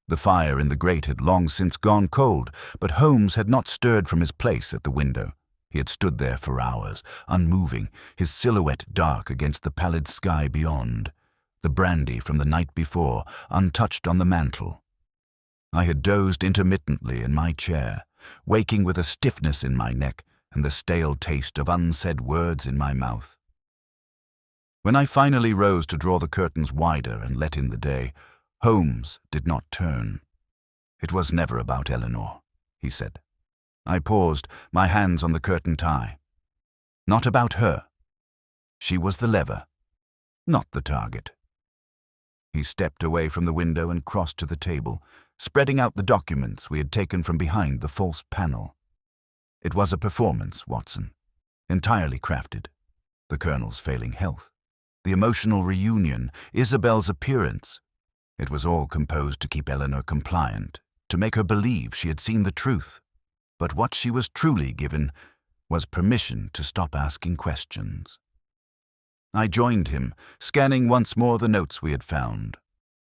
The fire in the grate had long since gone cold, but Holmes had not stirred from his place at the window. He had stood there for hours, unmoving, his silhouette dark against the pallid sky beyond, the brandy from the night before untouched on the mantel. I had dozed intermittently in my chair, waking with a stiffness in my neck and the stale taste of unsaid words in my mouth. When I finally rose to draw the curtains wider and let in the day, Holmes did not turn. "It was never about Eleanor," he said. I paused, my hands on the curtain tie. "Not about her. She was the lever, not the target." He stepped away from the window and crossed to the table, spreading out the documents we had taken from behind the false panel. It was a performance, Watson, entirely crafted. The Colonel's failing health, the emotional reunion, Isabel's appearance. It was all composed to keep Eleanor compliant, to make her believe she had seen the truth. But what she was truly given was permission to stop asking questions. I joined him, scanning once more the notes we had found.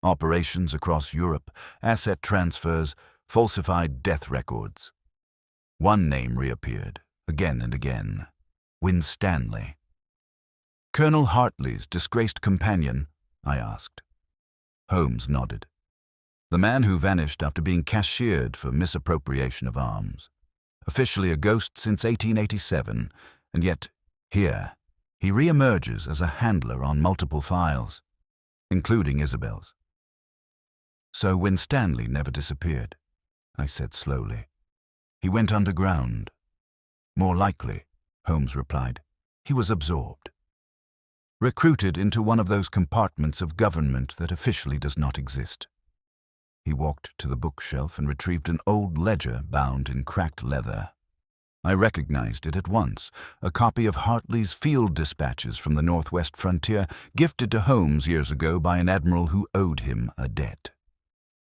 Operations across Europe, asset transfers, falsified death records. One name reappeared, again and again. Winstanley. "Colonel Hartley's disgraced companion?" I asked. Holmes nodded. The man who vanished after being cashiered for misappropriation of arms. Officially a ghost since 1887, and yet, here, he re-emerges as a handler on multiple files, including Isabel's. So Winstanley never disappeared, I said slowly. He went underground. More likely, Holmes replied. He was absorbed. Recruited into one of those compartments of government that officially does not exist. He walked to the bookshelf and retrieved an old ledger bound in cracked leather. I recognized it at once, a copy of Hartley's field dispatches from the northwest frontier, gifted to Holmes years ago by an admiral who owed him a debt.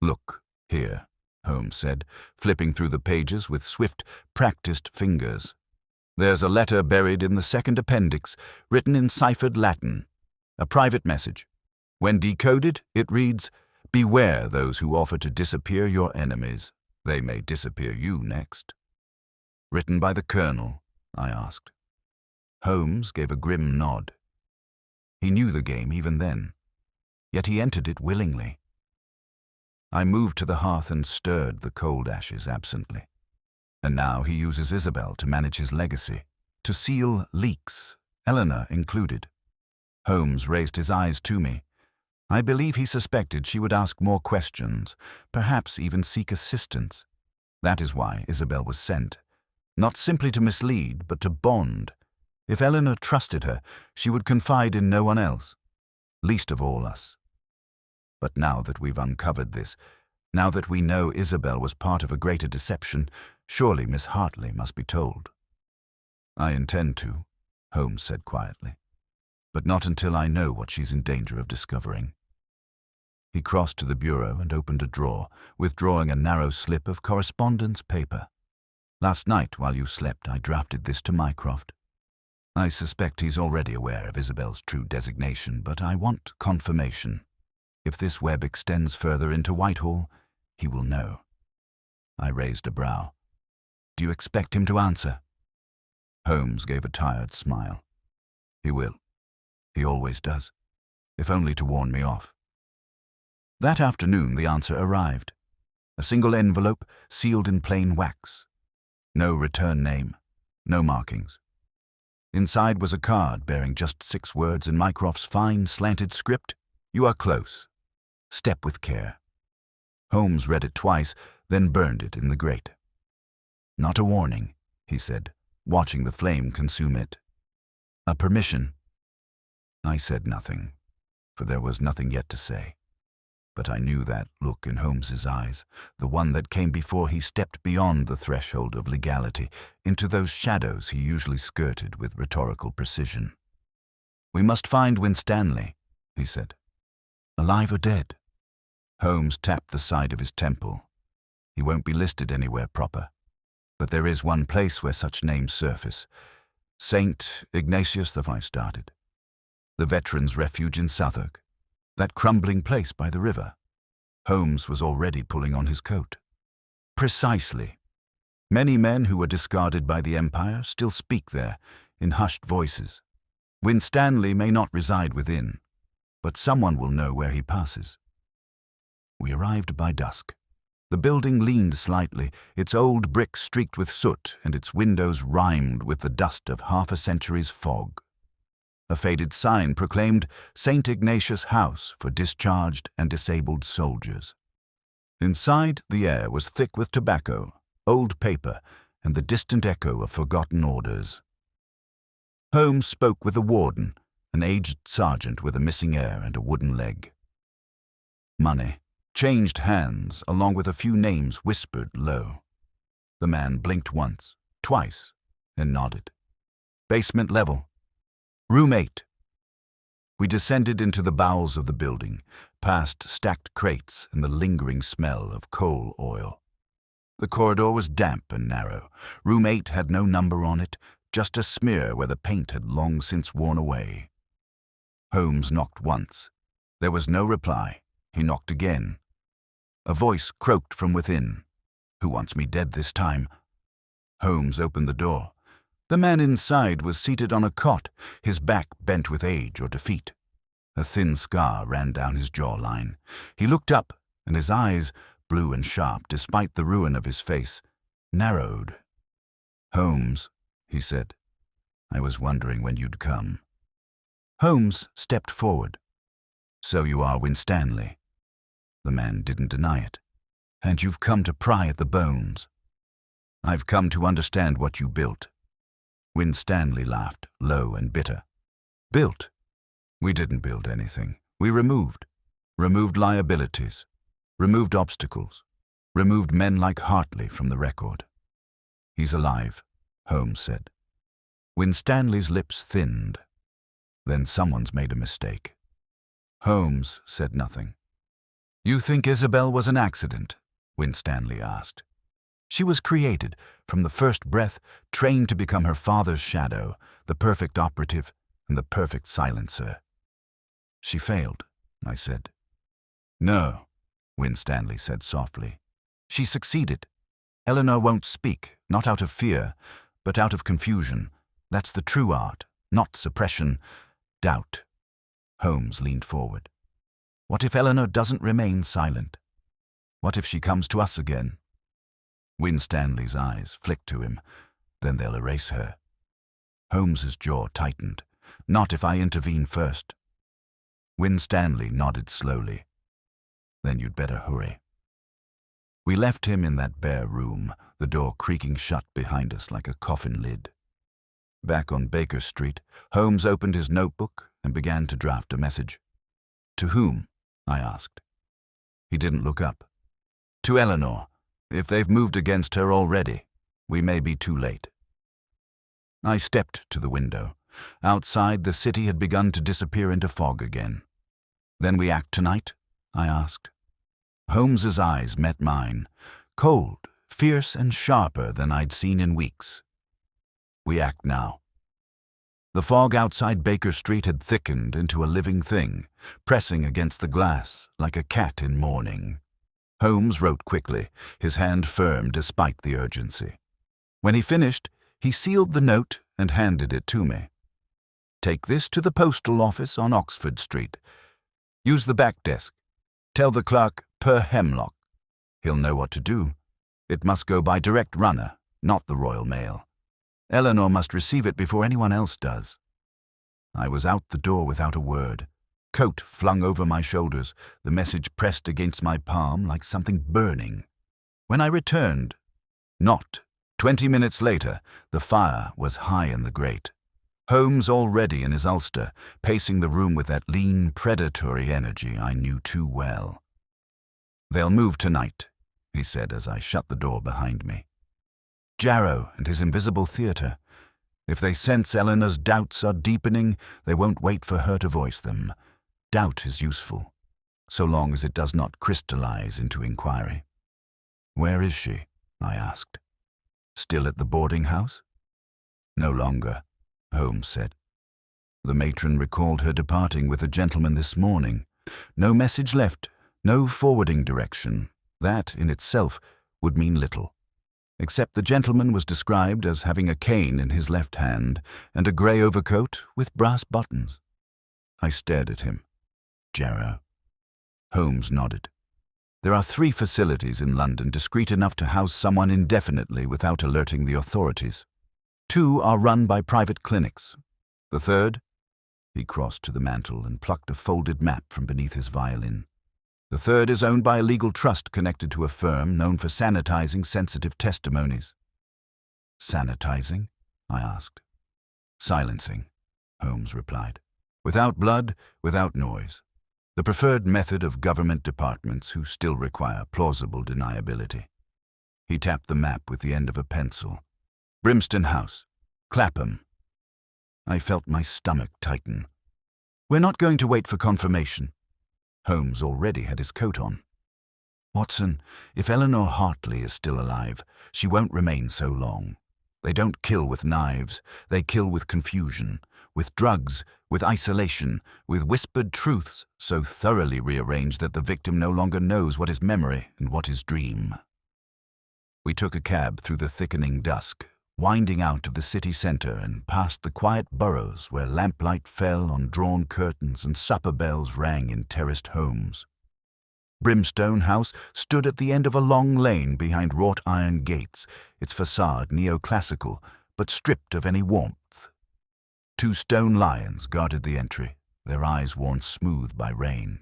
"Look, here," Holmes said, flipping through the pages with swift, practiced fingers. "There's a letter buried in the second appendix, written in ciphered Latin. A private message. When decoded, it reads, 'Beware those who offer to disappear your enemies. They may disappear you next.'" "Written by the Colonel?" I asked. Holmes gave a grim nod. He knew the game even then, yet he entered it willingly. I moved to the hearth and stirred the cold ashes absently. And now he uses Isabel to manage his legacy, to seal leaks, Eleanor included. Holmes raised his eyes to me. I believe he suspected she would ask more questions, perhaps even seek assistance. That is why Isabel was sent. Not simply to mislead, but to bond. If Eleanor trusted her, she would confide in no one else, least of all us. But now that we've uncovered this, now that we know Isabel was part of a greater deception, surely Miss Hartley must be told. "I intend to," Holmes said quietly, "but not until I know what she's in danger of discovering." He crossed to the bureau and opened a drawer, withdrawing a narrow slip of correspondence paper. "Last night, while you slept, I drafted this to Mycroft. I suspect he's already aware of Isabel's true designation, but I want confirmation. If this web extends further into Whitehall, he will know." I raised a brow. "Do you expect him to answer?" Holmes gave a tired smile. "He will. He always does, if only to warn me off." That afternoon the answer arrived. A single envelope sealed in plain wax. No return name, no markings. Inside was a card bearing just 6 words in Mycroft's fine, slanted script. "You are close. Step with care." Holmes read it twice, then burned it in the grate. "Not a warning," he said, watching the flame consume it. "A permission." I said nothing, for there was nothing yet to say. But I knew that look in Holmes's eyes, the one that came before he stepped beyond the threshold of legality, into those shadows he usually skirted with rhetorical precision. "We must find Winstanley," he said. "Alive or dead?" Holmes tapped the side of his temple. "He won't be listed anywhere proper. But there is one place where such names surface. St. Ignatius, the I started. The Veterans' Refuge in Southwark. That crumbling place by the river." Holmes was already pulling on his coat. "Precisely. Many men who were discarded by the Empire still speak there, in hushed voices. Winstanley may not reside within, but someone will know where he passes." We arrived by dusk. The building leaned slightly, its old bricks streaked with soot and its windows rimed with the dust of half a century's fog. A faded sign proclaimed St. Ignatius House for discharged and disabled soldiers. Inside, the air was thick with tobacco, old paper, and the distant echo of forgotten orders. Holmes spoke with the warden, an aged sergeant with a missing ear and a wooden leg. Money, changed hands, along with a few names whispered low. The man blinked once, twice, and nodded. "Basement level. Room 8. We descended into the bowels of the building, past stacked crates and the lingering smell of coal oil. The corridor was damp and narrow. Room 8 had no number on it, just a smear where the paint had long since worn away. Holmes knocked once. There was no reply. He knocked again. A voice croaked from within. "Who wants me dead this time?" Holmes opened the door. The man inside was seated on a cot, his back bent with age or defeat. A thin scar ran down his jawline. He looked up and his eyes, blue and sharp despite the ruin of his face, narrowed. "Holmes," he said, "I was wondering when you'd come." Holmes stepped forward. "So you are Winstanley." The man didn't deny it. "And you've come to pry at the bones." "I've come to understand what you built." Winstanley laughed, low and bitter. "Built? We didn't build anything. We removed. Removed liabilities. Removed obstacles. Removed men like Hartley from the record." "He's alive," Holmes said. Winstanley's lips thinned. "Then someone's made a mistake." Holmes said nothing. "You think Isabel was an accident?" Winstanley asked. "She was created, from the first breath, trained to become her father's shadow, the perfect operative and the perfect silencer." "She failed," I said. "No," Winstanley said softly. "She succeeded. Eleanor won't speak, not out of fear, but out of confusion. That's the true art, not suppression, doubt." Holmes leaned forward. "What if Eleanor doesn't remain silent? What if she comes to us again?" Winstanley's eyes flicked to him. "Then they'll erase her." Holmes's jaw tightened. "Not if I intervene first." Winstanley nodded slowly. "Then you'd better hurry." We left him in that bare room, the door creaking shut behind us like a coffin lid. Back on Baker Street, Holmes opened his notebook and began to draft a message. "To whom?" I asked. He didn't look up. "To Eleanor. If they've moved against her already, we may be too late." I stepped to the window. Outside, the city had begun to disappear into fog again. "Then we act tonight?" I asked. Holmes's eyes met mine, cold, fierce and sharper than I'd seen in weeks. "We act now." The fog outside Baker Street had thickened into a living thing, pressing against the glass like a cat in mourning. Holmes wrote quickly, his hand firm despite the urgency. When he finished, he sealed the note and handed it to me. "Take this to the postal office on Oxford Street. Use the back desk. Tell the clerk per Hemlock. He'll know what to do. It must go by direct runner, not the Royal Mail. Eleanor must receive it before anyone else does." I was out the door without a word. Coat flung over my shoulders, the message pressed against my palm like something burning. When I returned, not 20 minutes later, the fire was high in the grate. Holmes already in his ulster, pacing the room with that lean, predatory energy I knew too well. "They'll move tonight," he said as I shut the door behind me. "Jarrow and his invisible theatre. If they sense Eleanor's doubts are deepening, they won't wait for her to voice them. Doubt is useful, so long as it does not crystallize into inquiry." "Where is she?" I asked. "Still at the boarding house?" "No longer," Holmes said. "The matron recalled her departing with a gentleman this morning. No message left, no forwarding direction. That, in itself, would mean little. Except the gentleman was described as having a cane in his left hand and a grey overcoat with brass buttons." I stared at him. "Jarrow." Holmes nodded. "There are 3 facilities in London discreet enough to house someone indefinitely without alerting the authorities. 2 are run by private clinics. The 3rd, he crossed to the mantel and plucked a folded map from beneath his violin. "The 3rd is owned by a legal trust connected to a firm known for sanitizing sensitive testimonies." "Sanitizing?" I asked. "Silencing," Holmes replied. "Without blood, without noise. The preferred method of government departments who still require plausible deniability." He tapped the map with the end of a pencil. "Brimston House, Clapham." I felt my stomach tighten. "We're not going to wait for confirmation." Holmes already had his coat on. "Watson, if Eleanor Hartley is still alive, she won't remain so long. They don't kill with knives, they kill with confusion, with drugs, with isolation, with whispered truths so thoroughly rearranged that the victim no longer knows what is memory and what is dream." We took a cab through the thickening dusk, winding out of the city centre and past the quiet boroughs where lamplight fell on drawn curtains and supper bells rang in terraced homes. Brimstone House stood at the end of a long lane behind wrought iron gates, its facade neoclassical, but stripped of any warmth. 2 stone lions guarded the entry, their eyes worn smooth by rain.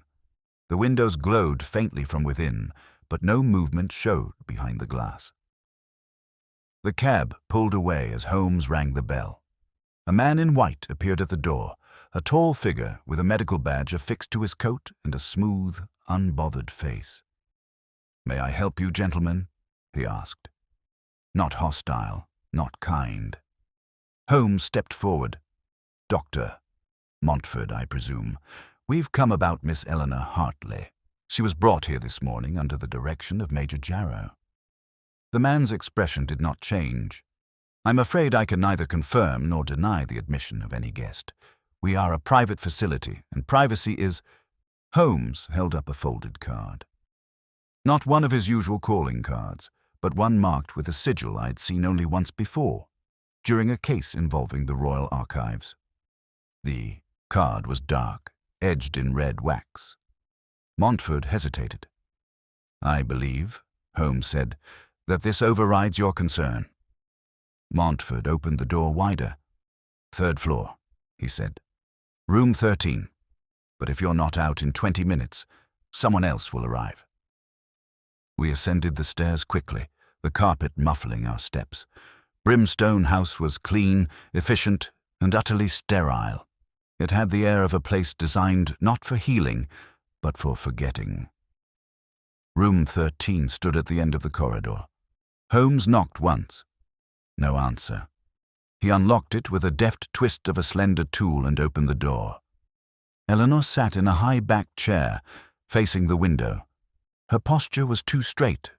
The windows glowed faintly from within, but no movement showed behind the glass. The cab pulled away as Holmes rang the bell. A man in white appeared at the door, a tall figure with a medical badge affixed to his coat and a smooth, unbothered face. "May I help you, gentlemen?" he asked. Not hostile, not kind. Holmes stepped forward. "Dr. Montford, I presume. We've come about Miss Eleanor Hartley. She was brought here this morning under the direction of Major Jarrow." The man's expression did not change. "I'm afraid I can neither confirm nor deny the admission of any guest. We are a private facility, and privacy is—" Holmes held up a folded card. Not one of his usual calling cards, but one marked with a sigil I'd seen only once before, during a case involving the Royal Archives. The card was dark, edged in red wax. Montford hesitated. "I believe," Holmes said, "that this overrides your concern." Montford opened the door wider. "3rd floor," he said. "Room 13. But if you're not out in 20 minutes, someone else will arrive." We ascended the stairs quickly, the carpet muffling our steps. Brimstone House was clean, efficient, and utterly sterile. It had the air of a place designed not for healing, but for forgetting. Room 13 stood at the end of the corridor. Holmes knocked once. No answer. He unlocked it with a deft twist of a slender tool and opened the door. Eleanor sat in a high-backed chair, facing the window. Her posture was too straight,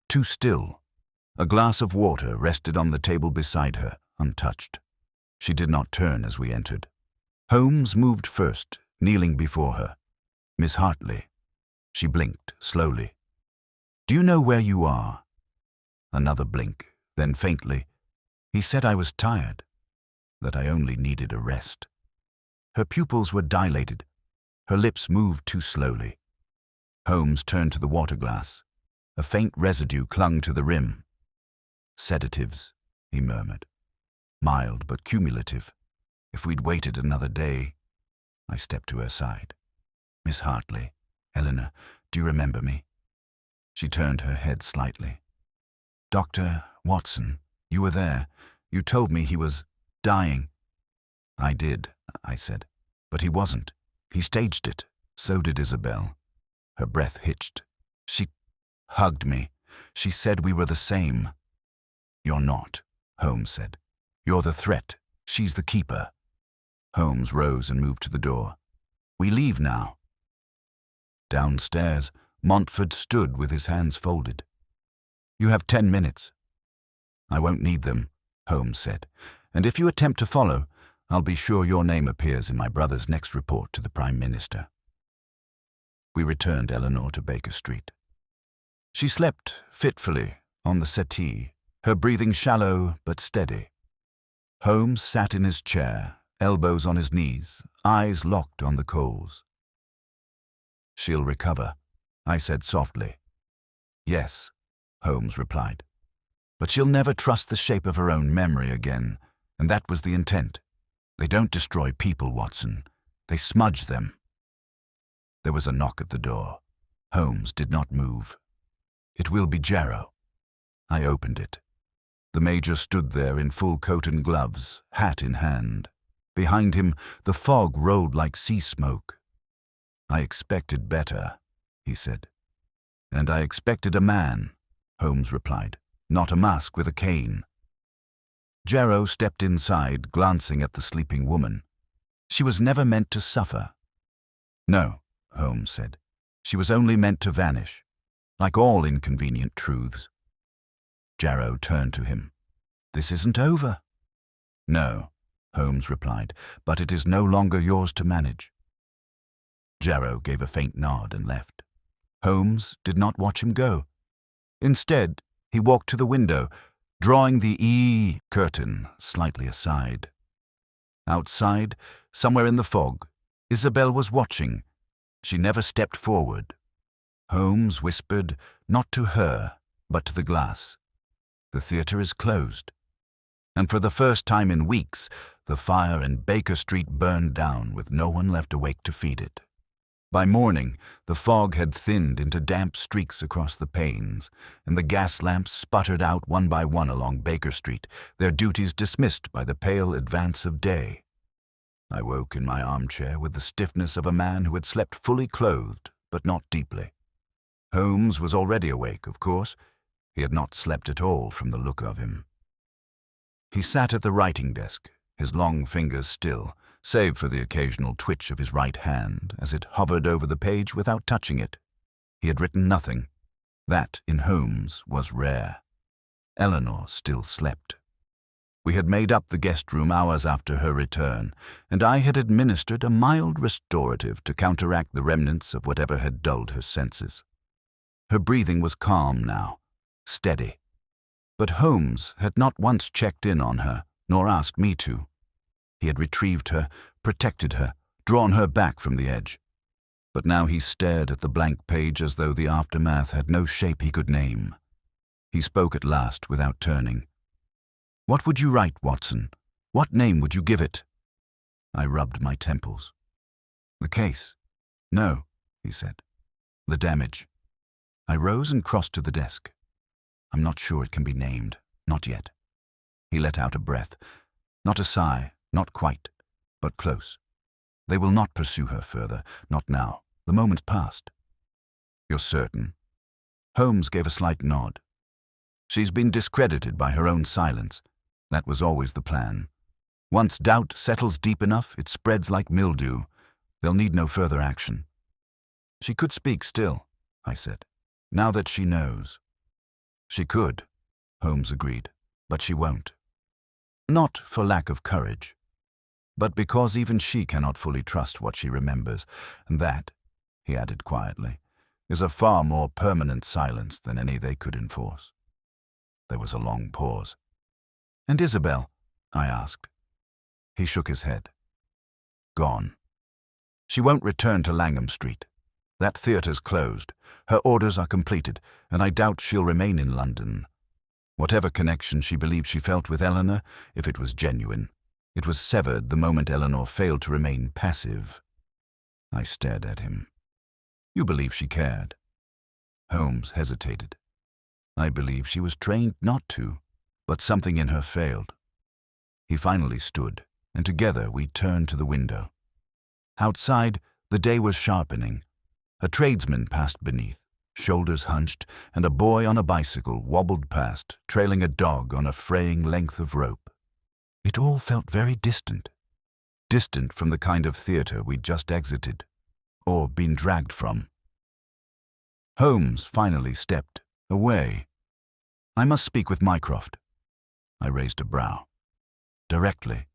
too still. A glass of water rested on the table beside her, untouched. She did not turn as we entered. Holmes moved first, kneeling before her. "Miss Hartley." She blinked, slowly. "Do you know where you are?" Another blink, then faintly. "He said I was tired, that I only needed a rest." Her pupils were dilated. Her lips moved too slowly. Holmes turned to the water glass. A faint residue clung to the rim. "Sedatives," he murmured. "Mild but cumulative. If we'd waited another day." I stepped to her side. "Miss Hartley, Eleanor, do you remember me?" She turned her head slightly. "Dr. Watson, you were there. You told me he was dying." "I did," I said. "But he wasn't. He staged it. So did Isabel." Her breath hitched. She hugged me. She said we were the same. "You're not," Holmes said. "You're the threat. She's the keeper." Holmes rose and moved to the door. "We leave now." Downstairs, Montford stood with his hands folded. "You have 10 minutes. "I won't need them," Holmes said. "And if you attempt to follow, I'll be sure your name appears in my brother's next report to the Prime Minister." We returned Eleanor to Baker Street. She slept fitfully on the settee, her breathing shallow but steady. Holmes sat in his chair, elbows on his knees, eyes locked on the coals. "She'll recover," I said softly. "Yes," Holmes replied. "But she'll never trust the shape of her own memory again, and that was the intent. They don't destroy people, Watson. They smudge them." There was a knock at the door. Holmes did not move. "It will be Jarrow." I opened it. The Major stood there in full coat and gloves, hat in hand. Behind him, the fog rolled like sea smoke. "I expected better," he said. "And I expected a man," Holmes replied, "not a mask with a cane." Jarrow stepped inside, glancing at the sleeping woman. She was never meant to suffer. "No," Holmes said. "She was only meant to vanish, like all inconvenient truths." Jarrow turned to him. "This isn't over." "No," Holmes replied, "but it is no longer yours to manage." Jarrow gave a faint nod and left. Holmes did not watch him go. Instead, he walked to the window, drawing the curtain slightly aside. Outside, somewhere in the fog, Isabel was watching. She never stepped forward. Holmes whispered, not to her, but to the glass. "The theatre is closed." And for the first time in weeks, the fire in Baker Street burned down with no one left awake to feed it. By morning, the fog had thinned into damp streaks across the panes, and the gas lamps sputtered out one by one along Baker Street, their duties dismissed by the pale advance of day. I woke in my armchair with the stiffness of a man who had slept fully clothed, but not deeply. Holmes was already awake, of course. He had not slept at all from the look of him. He sat at the writing desk, his long fingers still, save for the occasional twitch of his right hand as it hovered over the page without touching it. He had written nothing. That, in Holmes, was rare. Eleanor still slept. We had made up the guest room hours after her return, and I had administered a mild restorative to counteract the remnants of whatever had dulled her senses. Her breathing was calm now, steady. But Holmes had not once checked in on her, nor asked me to. He had retrieved her, protected her, drawn her back from the edge. But now he stared at the blank page as though the aftermath had no shape he could name. He spoke at last without turning. "What would you write, Watson? What name would you give it?" I rubbed my temples. "The case." "No," he said. "The damage." I rose and crossed to the desk. "I'm not sure it can be named. Not yet." He let out a breath. Not a sigh, not quite, but close. "They will not pursue her further. Not now. The moment's past." "You're certain?" Holmes gave a slight nod. "She's been discredited by her own silence. That was always the plan. Once doubt settles deep enough, it spreads like mildew. They'll need no further action." "She could speak still," I said, "now that she knows." "She could," Holmes agreed, "but she won't. Not for lack of courage, but because even she cannot fully trust what she remembers, and that," he added quietly, "is a far more permanent silence than any they could enforce." There was a long pause. "And Isabel?" I asked. He shook his head. "Gone. She won't return to Langham Street. That theatre's closed. Her orders are completed, and I doubt she'll remain in London. Whatever connection she believed she felt with Eleanor, if it was genuine, it was severed the moment Eleanor failed to remain passive." I stared at him. "You believe she cared?" Holmes hesitated. "I believe she was trained not to, but something in her failed." He finally stood, and together we turned to the window. Outside, the day was sharpening. A tradesman passed beneath, shoulders hunched, and a boy on a bicycle wobbled past, trailing a dog on a fraying length of rope. It all felt very distant. Distant from the kind of theatre we'd just exited, or been dragged from. Holmes finally stepped away. "I must speak with Mycroft." I raised a brow. "Directly."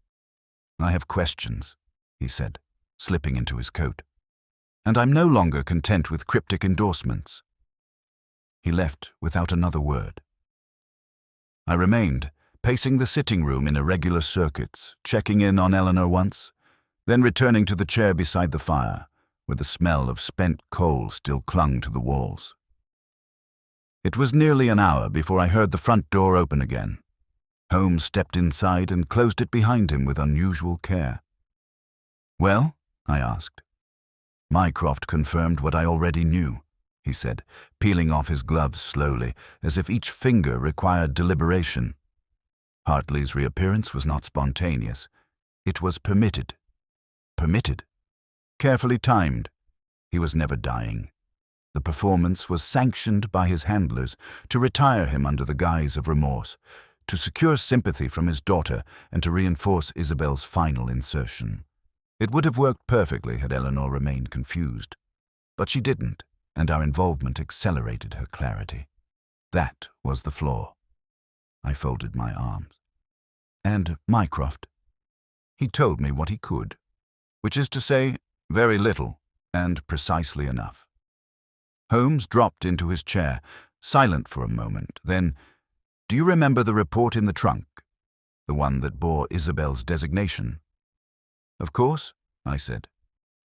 "I have questions," he said, slipping into his coat. "And I'm no longer content with cryptic endorsements." He left without another word. I remained, pacing the sitting room in irregular circuits, checking in on Eleanor once, then returning to the chair beside the fire, where the smell of spent coal still clung to the walls. It was nearly an hour before I heard the front door open again. Holmes stepped inside and closed it behind him with unusual care. "Well?" I asked. "Mycroft confirmed what I already knew," he said, peeling off his gloves slowly, as if each finger required deliberation. "Hartley's reappearance was not spontaneous. It was permitted. Permitted. Carefully timed. He was never dying. The performance was sanctioned by his handlers to retire him under the guise of remorse, to secure sympathy from his daughter, and to reinforce Isabel's final insertion. It would have worked perfectly had Eleanor remained confused. But she didn't, and our involvement accelerated her clarity. That was the flaw. I folded my arms. "And Mycroft?" "He told me what he could, which is to say, very little, and precisely enough." Holmes dropped into his chair, silent for a moment, then, "Do you remember the report in the trunk? The one that bore Isabel's designation?" "Of course," I said.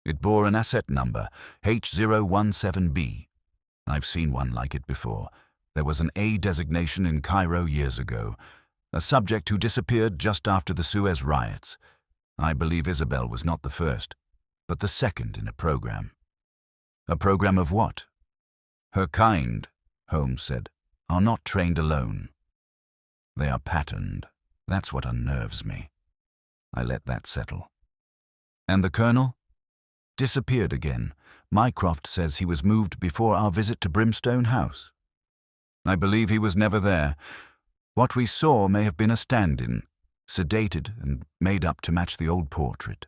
"It bore an asset number, H017B. I've seen one like it before. There was an A designation in Cairo years ago, a subject who disappeared just after the Suez riots. I believe Isabel was not the first, but the second in a program. A program of what? Her kind, Holmes said, are not trained alone. They are patterned. That's what unnerves me. I let that settle. And the colonel? Disappeared again. Mycroft says he was moved before our visit to Brimstone House. I believe he was never there. What we saw may have been a stand-in, sedated and made up to match the old portrait.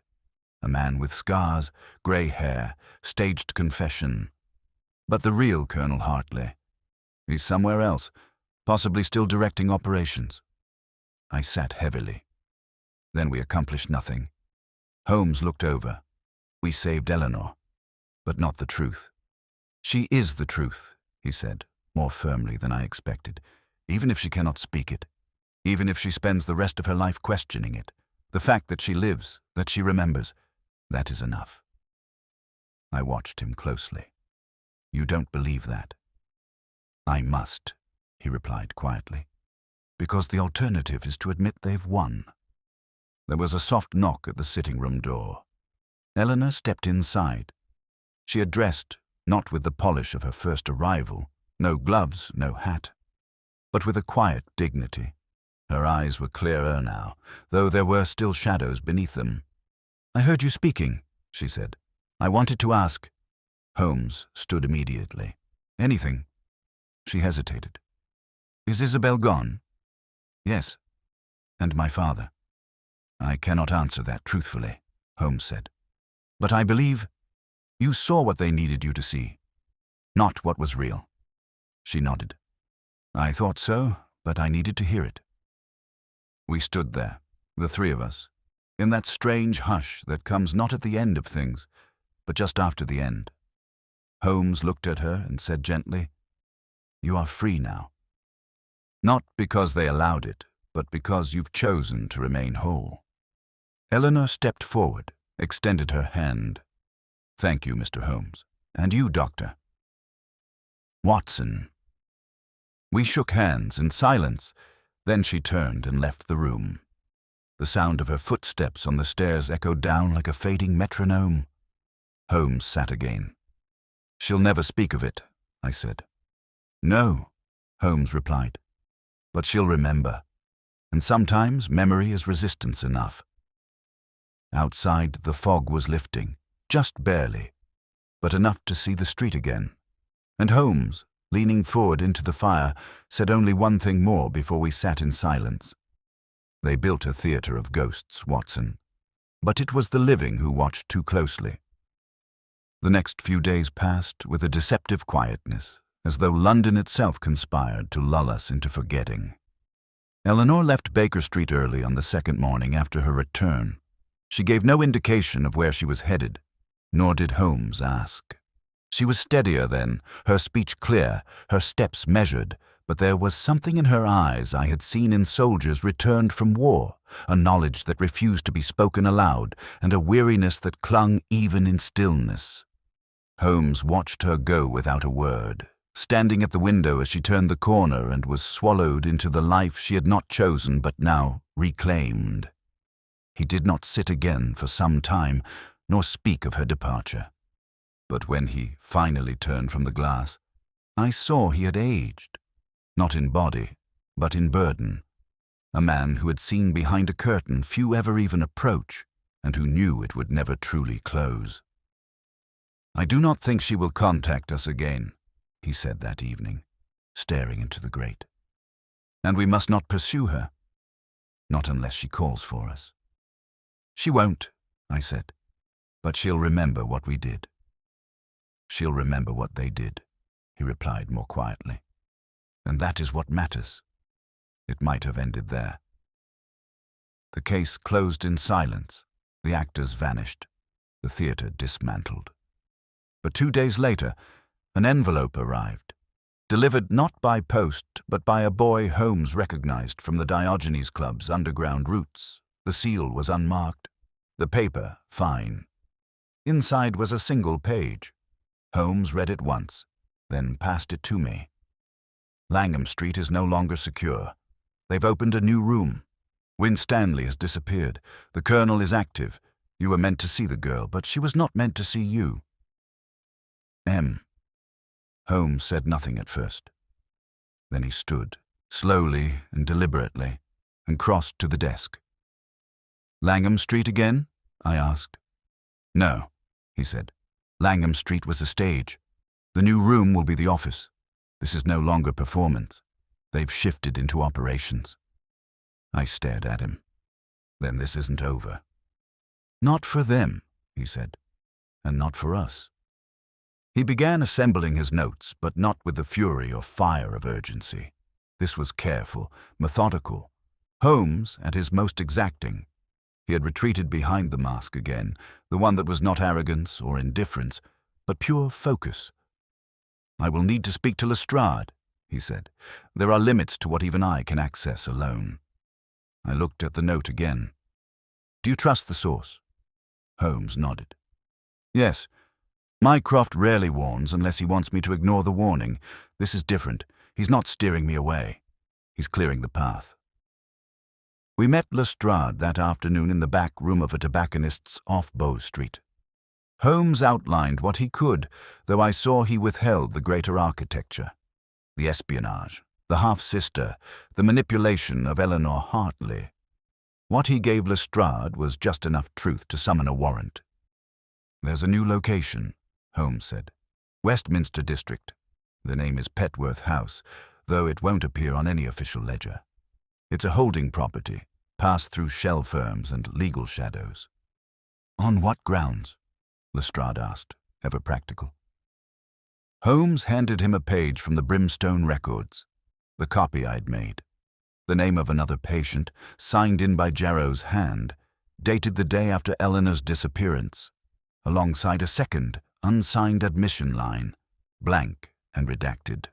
A man with scars, grey hair, staged confession. But the real Colonel Hartley, he's somewhere else, possibly still directing operations. I sat heavily. Then we accomplished nothing. Holmes looked over. We saved Eleanor, but not the truth. She is the truth, he said, more firmly than I expected, even if she cannot speak it, even if she spends the rest of her life questioning it. The fact that she lives, that she remembers, that is enough. I watched him closely. You don't believe that? I must, he replied quietly, because the alternative is to admit they've won. There was a soft knock at the sitting-room door. Eleanor stepped inside. She had dressed, not with the polish of her first arrival, no gloves, no hat, but with a quiet dignity. Her eyes were clearer now, though there were still shadows beneath them. I heard you speaking, she said. I wanted to ask. Holmes stood immediately. Anything? She hesitated. Is Isabel gone? Yes. And my father? I cannot answer that truthfully, Holmes said. But I believe you saw what they needed you to see, not what was real. She nodded. I thought so, but I needed to hear it. We stood there, the three of us, in that strange hush that comes not at the end of things, but just after the end. Holmes looked at her and said gently, You are free now. Not because they allowed it, but because you've chosen to remain whole. Eleanor stepped forward, extended her hand. Thank you, Mr. Holmes. And you, Doctor. Watson. We shook hands in silence. Then she turned and left the room. The sound of her footsteps on the stairs echoed down like a fading metronome. Holmes sat again. She'll never speak of it, I said. No, Holmes replied. But she'll remember. And sometimes memory is resistance enough. Outside, the fog was lifting, just barely, but enough to see the street again. And Holmes, leaning forward into the fire, said only one thing more before we sat in silence. They built a theater of ghosts, Watson, but it was the living who watched too closely. The next few days passed with a deceptive quietness, as though London itself conspired to lull us into forgetting. Eleanor left Baker Street early on the second morning after her return. She gave no indication of where she was headed, nor did Holmes ask. She was steadier then, her speech clear, her steps measured, but there was something in her eyes I had seen in soldiers returned from war, a knowledge that refused to be spoken aloud, and a weariness that clung even in stillness. Holmes watched her go without a word, standing at the window as she turned the corner and was swallowed into the life she had not chosen but now reclaimed. He did not sit again for some time, nor speak of her departure. But when he finally turned from the glass, I saw he had aged, not in body, but in burden. A man who had seen behind a curtain few ever even approach, and who knew it would never truly close. I do not think she will contact us again, he said that evening, staring into the grate. And we must not pursue her, not unless she calls for us. She won't, I said, but she'll remember what we did. She'll remember what they did, he replied more quietly. And that is what matters. It might have ended there. The case closed in silence. The actors vanished. The theater dismantled. But 2 days later, an envelope arrived, delivered not by post, but by a boy Holmes recognized from the Diogenes Club's underground routes. The seal was unmarked, the paper fine. Inside was a single page. Holmes read it once, then passed it to me. Langham Street is no longer secure. They've opened a new room. Winstanley has disappeared. The colonel is active. You were meant to see the girl, but she was not meant to see you. M. Holmes said nothing at first. Then he stood, slowly and deliberately, and crossed to the desk. Langham Street again? I asked. No, he said. Langham Street was a stage. The new room will be the office. This is no longer performance. They've shifted into operations. I stared at him. Then this isn't over. Not for them, he said, and not for us. He began assembling his notes, but not with the fury or fire of urgency. This was careful, methodical. Holmes at his most exacting. He had retreated behind the mask again, the one that was not arrogance or indifference, but pure focus. I will need to speak to Lestrade, he said. There are limits to what even I can access alone. I looked at the note again. Do you trust the source? Holmes nodded. Yes. Mycroft rarely warns unless he wants me to ignore the warning. This is different. He's not steering me away. He's clearing the path. We met Lestrade that afternoon in the back room of a tobacconist's off Bow Street. Holmes outlined what he could, though I saw he withheld the greater architecture. The espionage, the half-sister, the manipulation of Eleanor Hartley. What he gave Lestrade was just enough truth to summon a warrant. There's a new location, Holmes said. Westminster District. The name is Petworth House, though it won't appear on any official ledger. It's a holding property, passed through shell firms and legal shadows. On what grounds? Lestrade asked, ever practical. Holmes handed him a page from the Brimstone records, the copy I'd made. The name of another patient, signed in by Jarrow's hand, dated the day after Eleanor's disappearance, alongside a second, unsigned admission line, blank and redacted.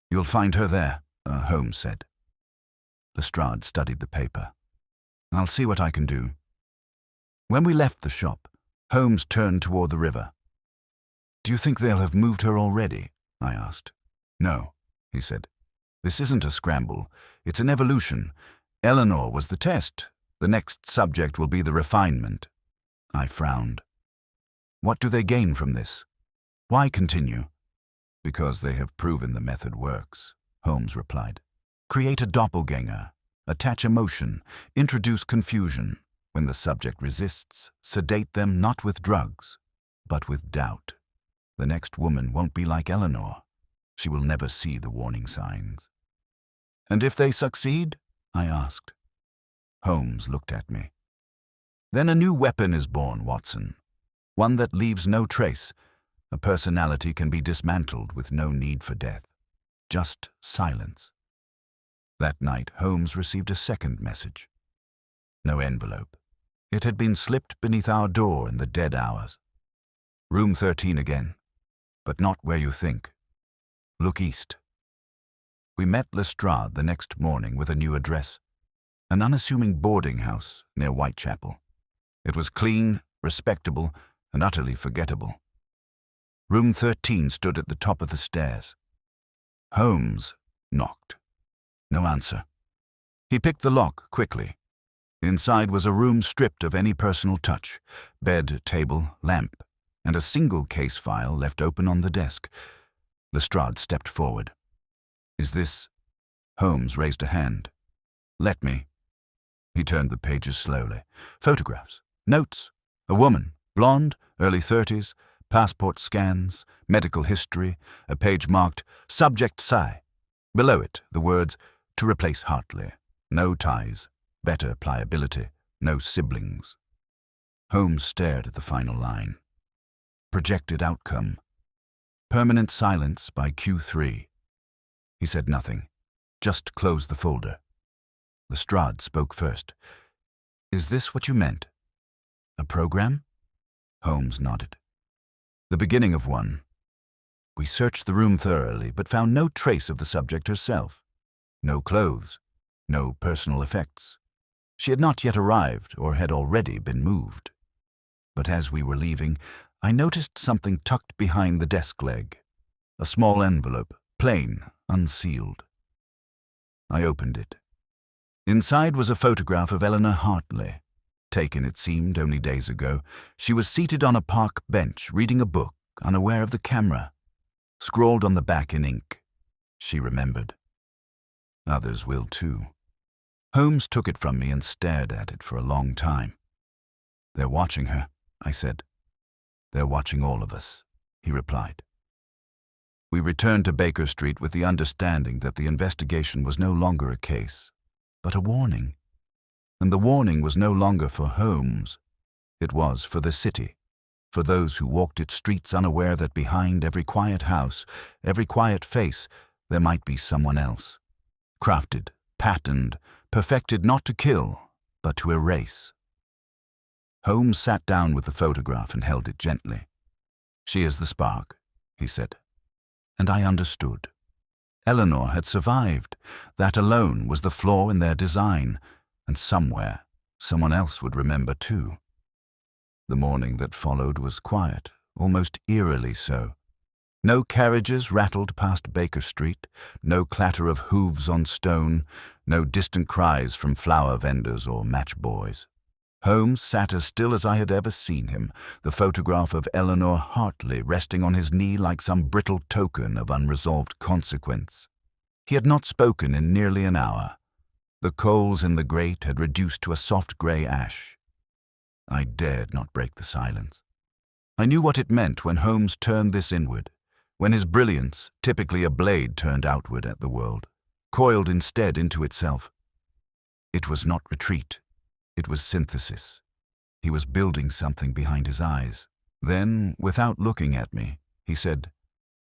You'll find her there, Holmes said. Lestrade studied the paper. I'll see what I can do. When we left the shop, Holmes turned toward the river. Do you think they'll have moved her already? I asked. No, he said. This isn't a scramble. It's an evolution. Eleanor was the test. The next subject will be the refinement. I frowned. What do they gain from this? Why continue? Because they have proven the method works, Holmes replied. Create a doppelganger, attach emotion, introduce confusion. When the subject resists, sedate them not with drugs, but with doubt. The next woman won't be like Eleanor. She will never see the warning signs. And if they succeed? I asked. Holmes looked at me. Then a new weapon is born, Watson. One that leaves no trace. A personality can be dismantled with no need for death. Just silence. That night, Holmes received a second message. No envelope. It had been slipped beneath our door in the dead hours. Room 13 again, but not where you think. Look east. We met Lestrade the next morning with a new address, an unassuming boarding house near Whitechapel. It was clean, respectable, and utterly forgettable. Room 13 stood at the top of the stairs. Holmes knocked. No answer. He picked the lock quickly. Inside was a room stripped of any personal touch, bed, table, lamp, and a single case file left open on the desk. Lestrade stepped forward. Is this? Holmes raised a hand. Let me. He turned the pages slowly. Photographs, notes, a woman, blonde, early 30s, passport scans, medical history, a page marked Subject Psi. Below it, the words, to replace Hartley. No ties. Better pliability, no siblings. Holmes stared at the final line. Projected outcome. Permanent silence by Q3. He said nothing, just closed the folder. Lestrade spoke first. Is this what you meant? A program? Holmes nodded. The beginning of one. We searched the room thoroughly, but found no trace of the subject herself. No clothes, no personal effects. She had not yet arrived or had already been moved. But as we were leaving, I noticed something tucked behind the desk leg. A small envelope, plain, unsealed. I opened it. Inside was a photograph of Eleanor Hartley. Taken, it seemed, only days ago. She was seated on a park bench, reading a book, unaware of the camera. Scrawled on the back in ink. She remembered. Others will too. Holmes took it from me and stared at it for a long time. "They're watching her," I said. "They're watching all of us," he replied. We returned to Baker Street with the understanding that the investigation was no longer a case, but a warning. And the warning was no longer for Holmes. It was for the city, for those who walked its streets unaware that behind every quiet house, every quiet face, there might be someone else. Crafted, patterned, perfected not to kill, but to erase. Holmes sat down with the photograph and held it gently. "She is the spark," he said. And I understood. Eleanor had survived. That alone was the flaw in their design, and somewhere, someone else would remember too. The morning that followed was quiet, almost eerily so. No carriages rattled past Baker Street, no clatter of hooves on stone, no distant cries from flower vendors or match boys. Holmes sat as still as I had ever seen him, the photograph of Eleanor Hartley resting on his knee like some brittle token of unresolved consequence. He had not spoken in nearly an hour. The coals in the grate had reduced to a soft grey ash. I dared not break the silence. I knew what it meant when Holmes turned this inward, when his brilliance, typically a blade turned outward at the world, coiled instead into itself. It was not retreat. It was synthesis. He was building something behind his eyes. Then, without looking at me, he said,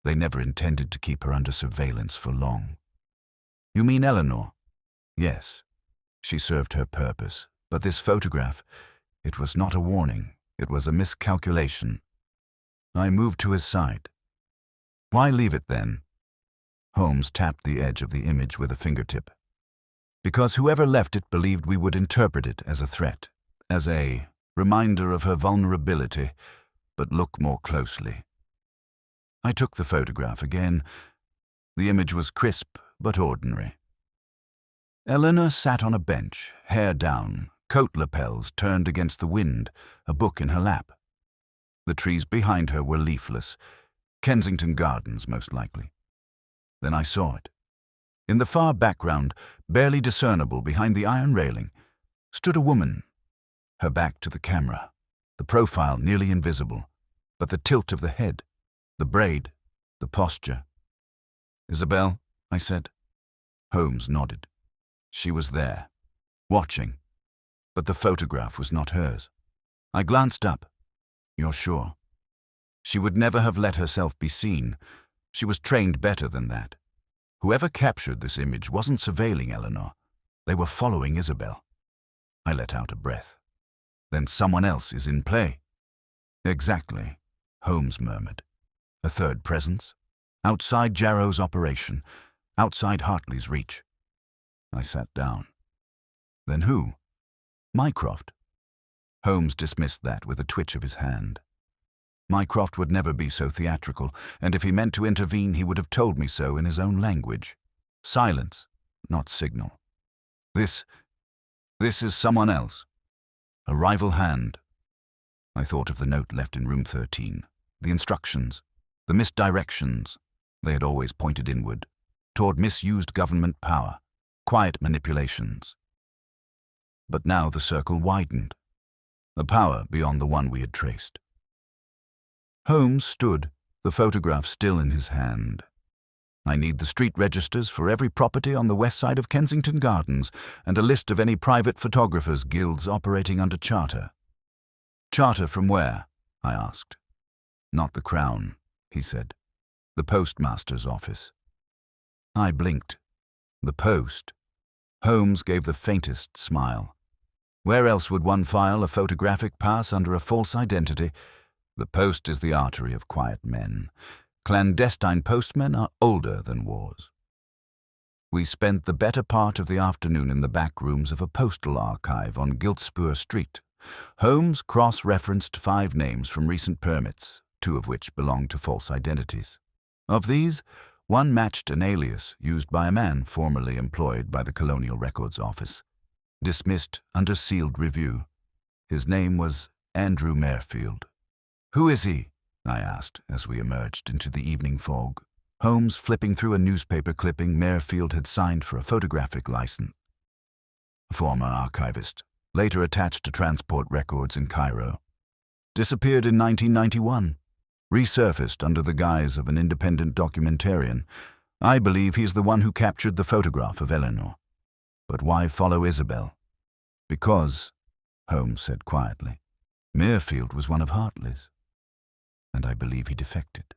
"They never intended to keep her under surveillance for long." "You mean Eleanor?" "Yes. She served her purpose. But this photograph, it was not a warning. It was a miscalculation." I moved to his side. "Why leave it then?" Holmes tapped the edge of the image with a fingertip. "Because whoever left it believed we would interpret it as a threat, as a reminder of her vulnerability, but look more closely." I took the photograph again. The image was crisp but ordinary. Eleanor sat on a bench, hair down, coat lapels turned against the wind, a book in her lap. The trees behind her were leafless, Kensington Gardens most likely. Then I saw it. In the far background, barely discernible behind the iron railing, stood a woman, her back to the camera, the profile nearly invisible, but the tilt of the head, the braid, the posture. "Isabel," I said. Holmes nodded. She was there, watching, but the photograph was not hers. I glanced up. "You're sure?" She would never have let herself be seen. She was trained better than that. Whoever captured this image wasn't surveilling Eleanor. They were following Isabel. I let out a breath. "Then someone else is in play." "Exactly," Holmes murmured. "A third presence? Outside Jarrow's operation, outside Hartley's reach." I sat down. "Then who?" "Mycroft." Holmes dismissed that with a twitch of his hand. Mycroft would never be so theatrical, and if he meant to intervene, he would have told me so in his own language. Silence, not signal. This is someone else. A rival hand." I thought of the note left in room 13, the instructions, the misdirections. They had always pointed inward, toward misused government power, quiet manipulations. But now the circle widened, a power beyond the one we had traced. Holmes stood, the photograph still in his hand. "I need the street registers for every property on the west side of Kensington Gardens and a list of any private photographers' guilds operating under charter." "Charter from where?" I asked. "Not the Crown," he said. "The postmaster's office." I blinked. The post. Holmes gave the faintest smile. Where else would one file a photographic pass under a false identity? The post is the artery of quiet men. Clandestine postmen are older than wars. We spent the better part of the afternoon in the back rooms of a postal archive on Giltspur Street. Holmes cross-referenced 5 names from recent permits, 2 of which belonged to false identities. Of these, one matched an alias used by a man formerly employed by the Colonial Records Office, dismissed under sealed review. His name was Andrew Merfield. "Who is he?" I asked as we emerged into the evening fog. Holmes flipping through a newspaper clipping Merfield had signed for a photographic license. Former archivist, later attached to transport records in Cairo. Disappeared in 1991. Resurfaced under the guise of an independent documentarian. I believe he's the one who captured the photograph of Eleanor. But why follow Isabel? Because, Holmes said quietly, Merfield was one of Hartley's, and I believe he defected.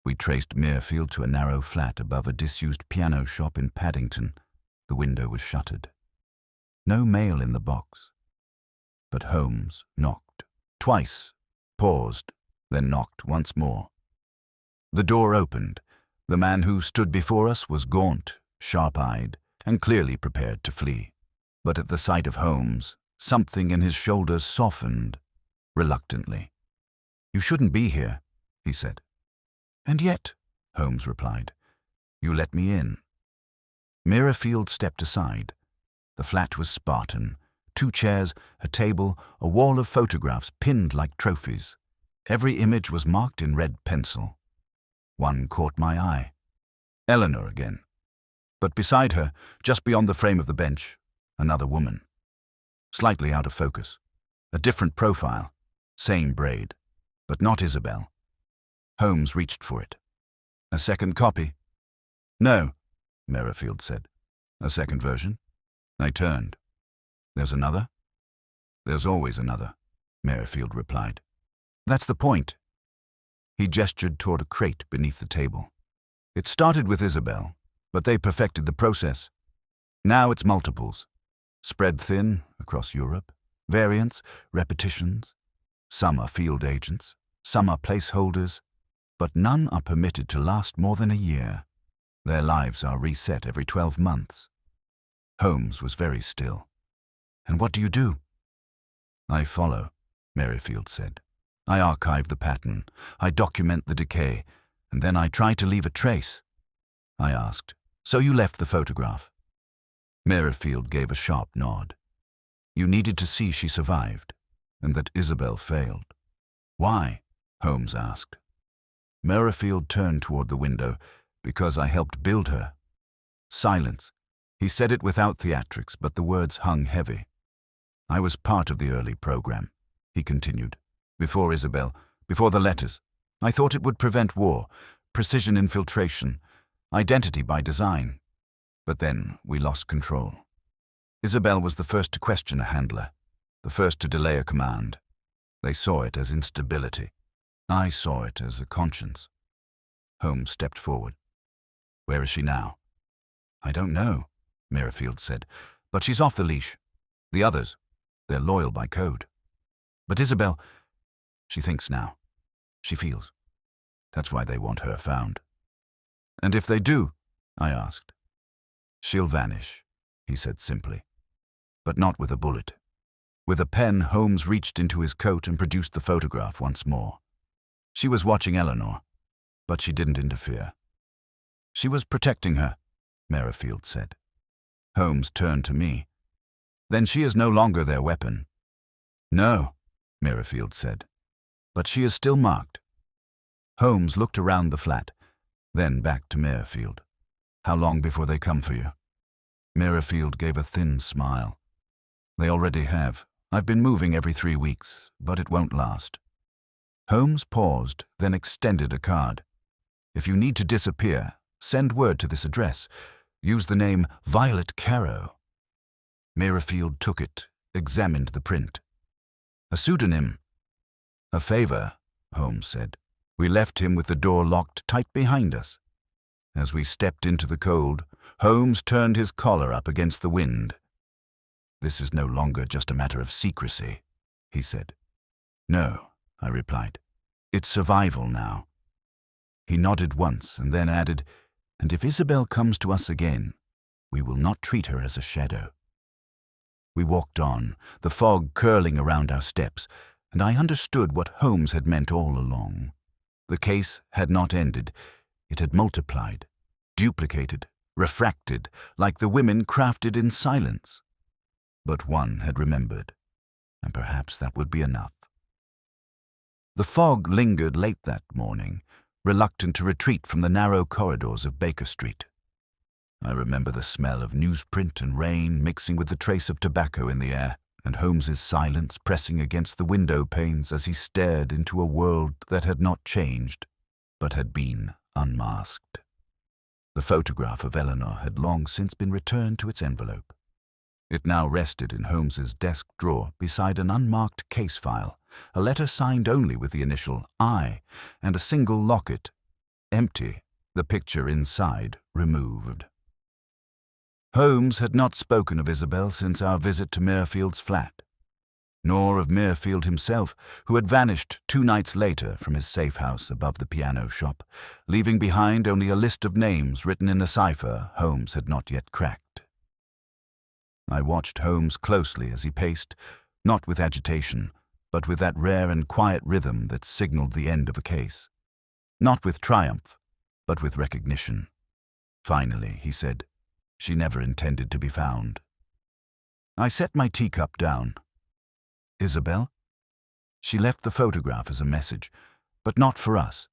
We traced Merfield to a narrow flat above a disused piano shop in Paddington. The window was shuttered. No mail in the box. But Holmes knocked twice, paused, then knocked once more. The door opened. The man who stood before us was gaunt, sharp-eyed, and clearly prepared to flee. But at the sight of Holmes, something in his shoulders softened, reluctantly. "You shouldn't be here," he said. "And yet," Holmes replied, "you let me in." Merfield stepped aside. The flat was Spartan. 2 chairs, a table, a wall of photographs pinned like trophies. Every image was marked in red pencil. One caught my eye. Eleanor again. But beside her, just beyond the frame of the bench, another woman. Slightly out of focus. A different profile. Same braid. But not Isabel. Holmes reached for it. "A second copy?" "No," Merfield said. "A second version?" I turned. "There's another?" "There's always another," Merfield replied. "That's the point." He gestured toward a crate beneath the table. "It started with Isabel, but they perfected the process. Now it's multiples. Spread thin across Europe. Variants, repetitions. Some are field agents, some are placeholders, but none are permitted to last more than a year. Their lives are reset every 12 months. Holmes was very still. "And what do you do?" "I follow," Merfield said. "I archive the pattern. I document the decay, and then I try to leave a trace." I asked, "So you left the photograph?" Merfield gave a sharp nod. "You needed to see she survived, and that Isabel failed." "Why?" Holmes asked. Merfield turned toward the window. "Because I helped build her." Silence. He said it without theatrics, but the words hung heavy. "I was part of the early program," he continued. "Before Isabel, before the letters. I thought it would prevent war, precision infiltration, identity by design. But then we lost control. Isabel was the first to question a handler, the first to delay a command. They saw it as instability. I saw it as a conscience." Holmes stepped forward. "Where is she now?" "I don't know," Merfield said, "but she's off the leash. The others, they're loyal by code. But Isabel, she thinks now. She feels. That's why they want her found." "And if they do?" I asked. "She'll vanish," he said simply. "But not with a bullet." With a pen, Holmes reached into his coat and produced the photograph once more. She was watching Eleanor, but she didn't interfere. "She was protecting her," Merfield said. Holmes turned to me. "Then she is no longer their weapon." "No," Merfield said, "but she is still marked." Holmes looked around the flat, then back to Merfield. "How long before they come for you?" Merfield gave a thin smile. "They already have. I've been moving every 3 weeks, but it won't last." Holmes paused, then extended a card. "If you need to disappear, send word to this address. Use the name Violet Caro." Merfield took it, examined the print. "A pseudonym." "A favor," Holmes said. We left him with the door locked tight behind us. As we stepped into the cold, Holmes turned his collar up against the wind. "This is no longer just a matter of secrecy," he said. "No," I replied. "It's survival now." He nodded once and then added, "And if Isabel comes to us again, we will not treat her as a shadow." We walked on, the fog curling around our steps, and I understood what Holmes had meant all along. The case had not ended. It had multiplied, duplicated, refracted, like the women crafted in silence. But one had remembered, and perhaps that would be enough. The fog lingered late that morning, reluctant to retreat from the narrow corridors of Baker Street. I remember the smell of newsprint and rain mixing with the trace of tobacco in the air, and Holmes's silence pressing against the window panes as he stared into a world that had not changed, but had been unmasked. The photograph of Eleanor had long since been returned to its envelope. It now rested in Holmes's desk drawer beside an unmarked case file, a letter signed only with the initial I, and a single locket, empty, the picture inside removed. Holmes had not spoken of Isabel since our visit to Mirefield's flat, nor of Mirfield himself, who had vanished 2 nights later from his safe house above the piano shop, leaving behind only a list of names written in a cipher Holmes had not yet cracked. I watched Holmes closely as he paced, not with agitation, but with that rare and quiet rhythm that signaled the end of a case. Not with triumph, but with recognition. Finally, he said, "She never intended to be found." I set my teacup down. Isabel? She left the photograph as a message, but not for us,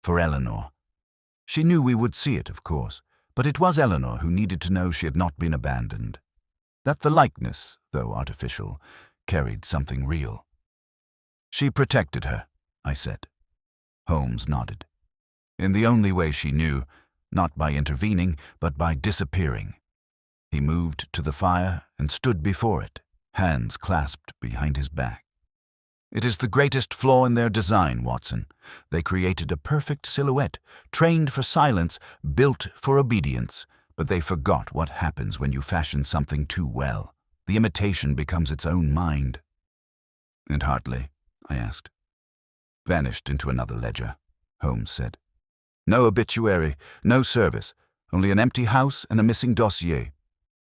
for Eleanor. She knew we would see it, of course, but it was Eleanor who needed to know she had not been abandoned, that the likeness, though artificial, carried something real. "She protected her," I said. Holmes nodded. "In the only way she knew, not by intervening, but by disappearing." He moved to the fire and stood before it, hands clasped behind his back. "It is the greatest flaw in their design, Watson. They created a perfect silhouette, trained for silence, built for obedience, but they forgot what happens when you fashion something too well. The imitation becomes its own mind." "And Hartley?" I asked. "Vanished into another ledger," Holmes said. "No obituary, no service, only an empty house and a missing dossier.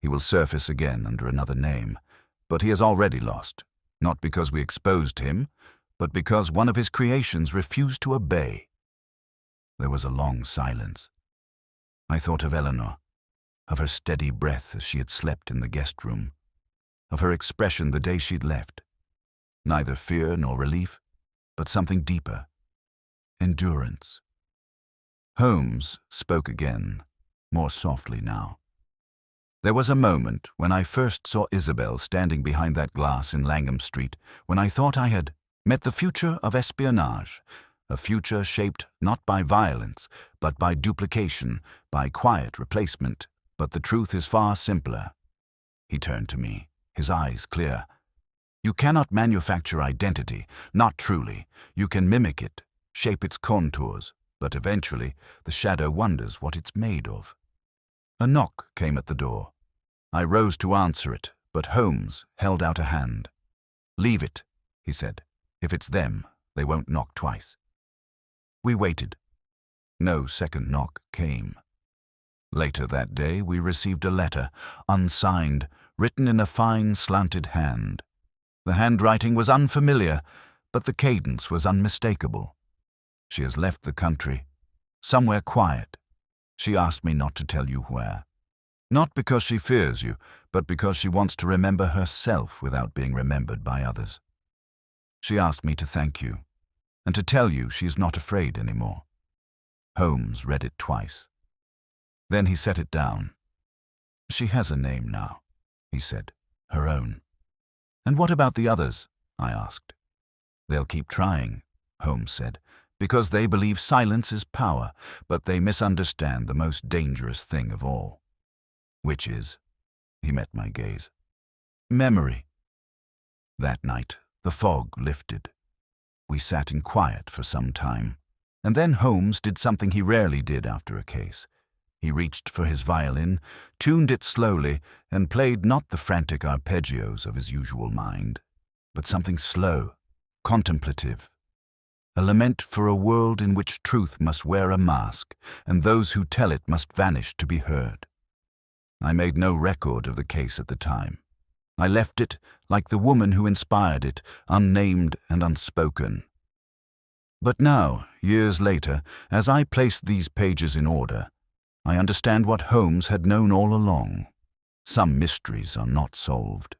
He will surface again under another name, but he is already lost, not because we exposed him, but because one of his creations refused to obey." There was a long silence. I thought of Eleanor, of her steady breath as she had slept in the guest room, of her expression the day she'd left. Neither fear nor relief, but something deeper. Endurance. Holmes spoke again, more softly now. "There was a moment when I first saw Isabel standing behind that glass in Langham Street, when I thought I had met the future of espionage, a future shaped not by violence, but by duplication, by quiet replacement. But the truth is far simpler." He turned to me, his eyes clear. "You cannot manufacture identity, not truly. You can mimic it, shape its contours, but eventually the shadow wonders what it's made of." A knock came at the door. I rose to answer it, but Holmes held out a hand. "Leave it," he said. "If it's them, they won't knock twice." We waited. No second knock came. Later that day, we received a letter, unsigned, written in a fine, slanted hand. The handwriting was unfamiliar, but the cadence was unmistakable. "She has left the country, somewhere quiet. She asked me not to tell you where. Not because she fears you, but because she wants to remember herself without being remembered by others. She asked me to thank you, and to tell you she is not afraid anymore." Holmes read it twice. Then he set it down. "She has a name now," he said, "her own." "And what about the others?" I asked. "They'll keep trying," Holmes said, "because they believe silence is power, but they misunderstand the most dangerous thing of all." "Which is?" He met my gaze. "Memory." That night, the fog lifted. We sat in quiet for some time, and then Holmes did something he rarely did after a case. He reached for his violin, tuned it slowly, and played not the frantic arpeggios of his usual mind, but something slow, contemplative. A lament for a world in which truth must wear a mask, and those who tell it must vanish to be heard. I made no record of the case at the time. I left it, like the woman who inspired it, unnamed and unspoken. But now, years later, as I place these pages in order, I understand what Holmes had known all along. Some mysteries are not solved.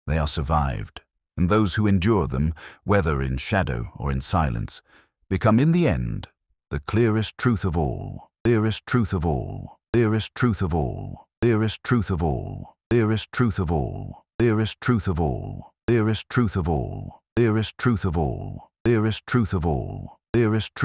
They are survived, and those who endure them, whether in shadow or in silence, become in the end the clearest truth of all, clearest truth of all, clearest truth of all, clearest truth of all, clearest truth of all, clearest truth of all, clearest truth of all, clearest truth of all, clearest truth of all, clearest truth.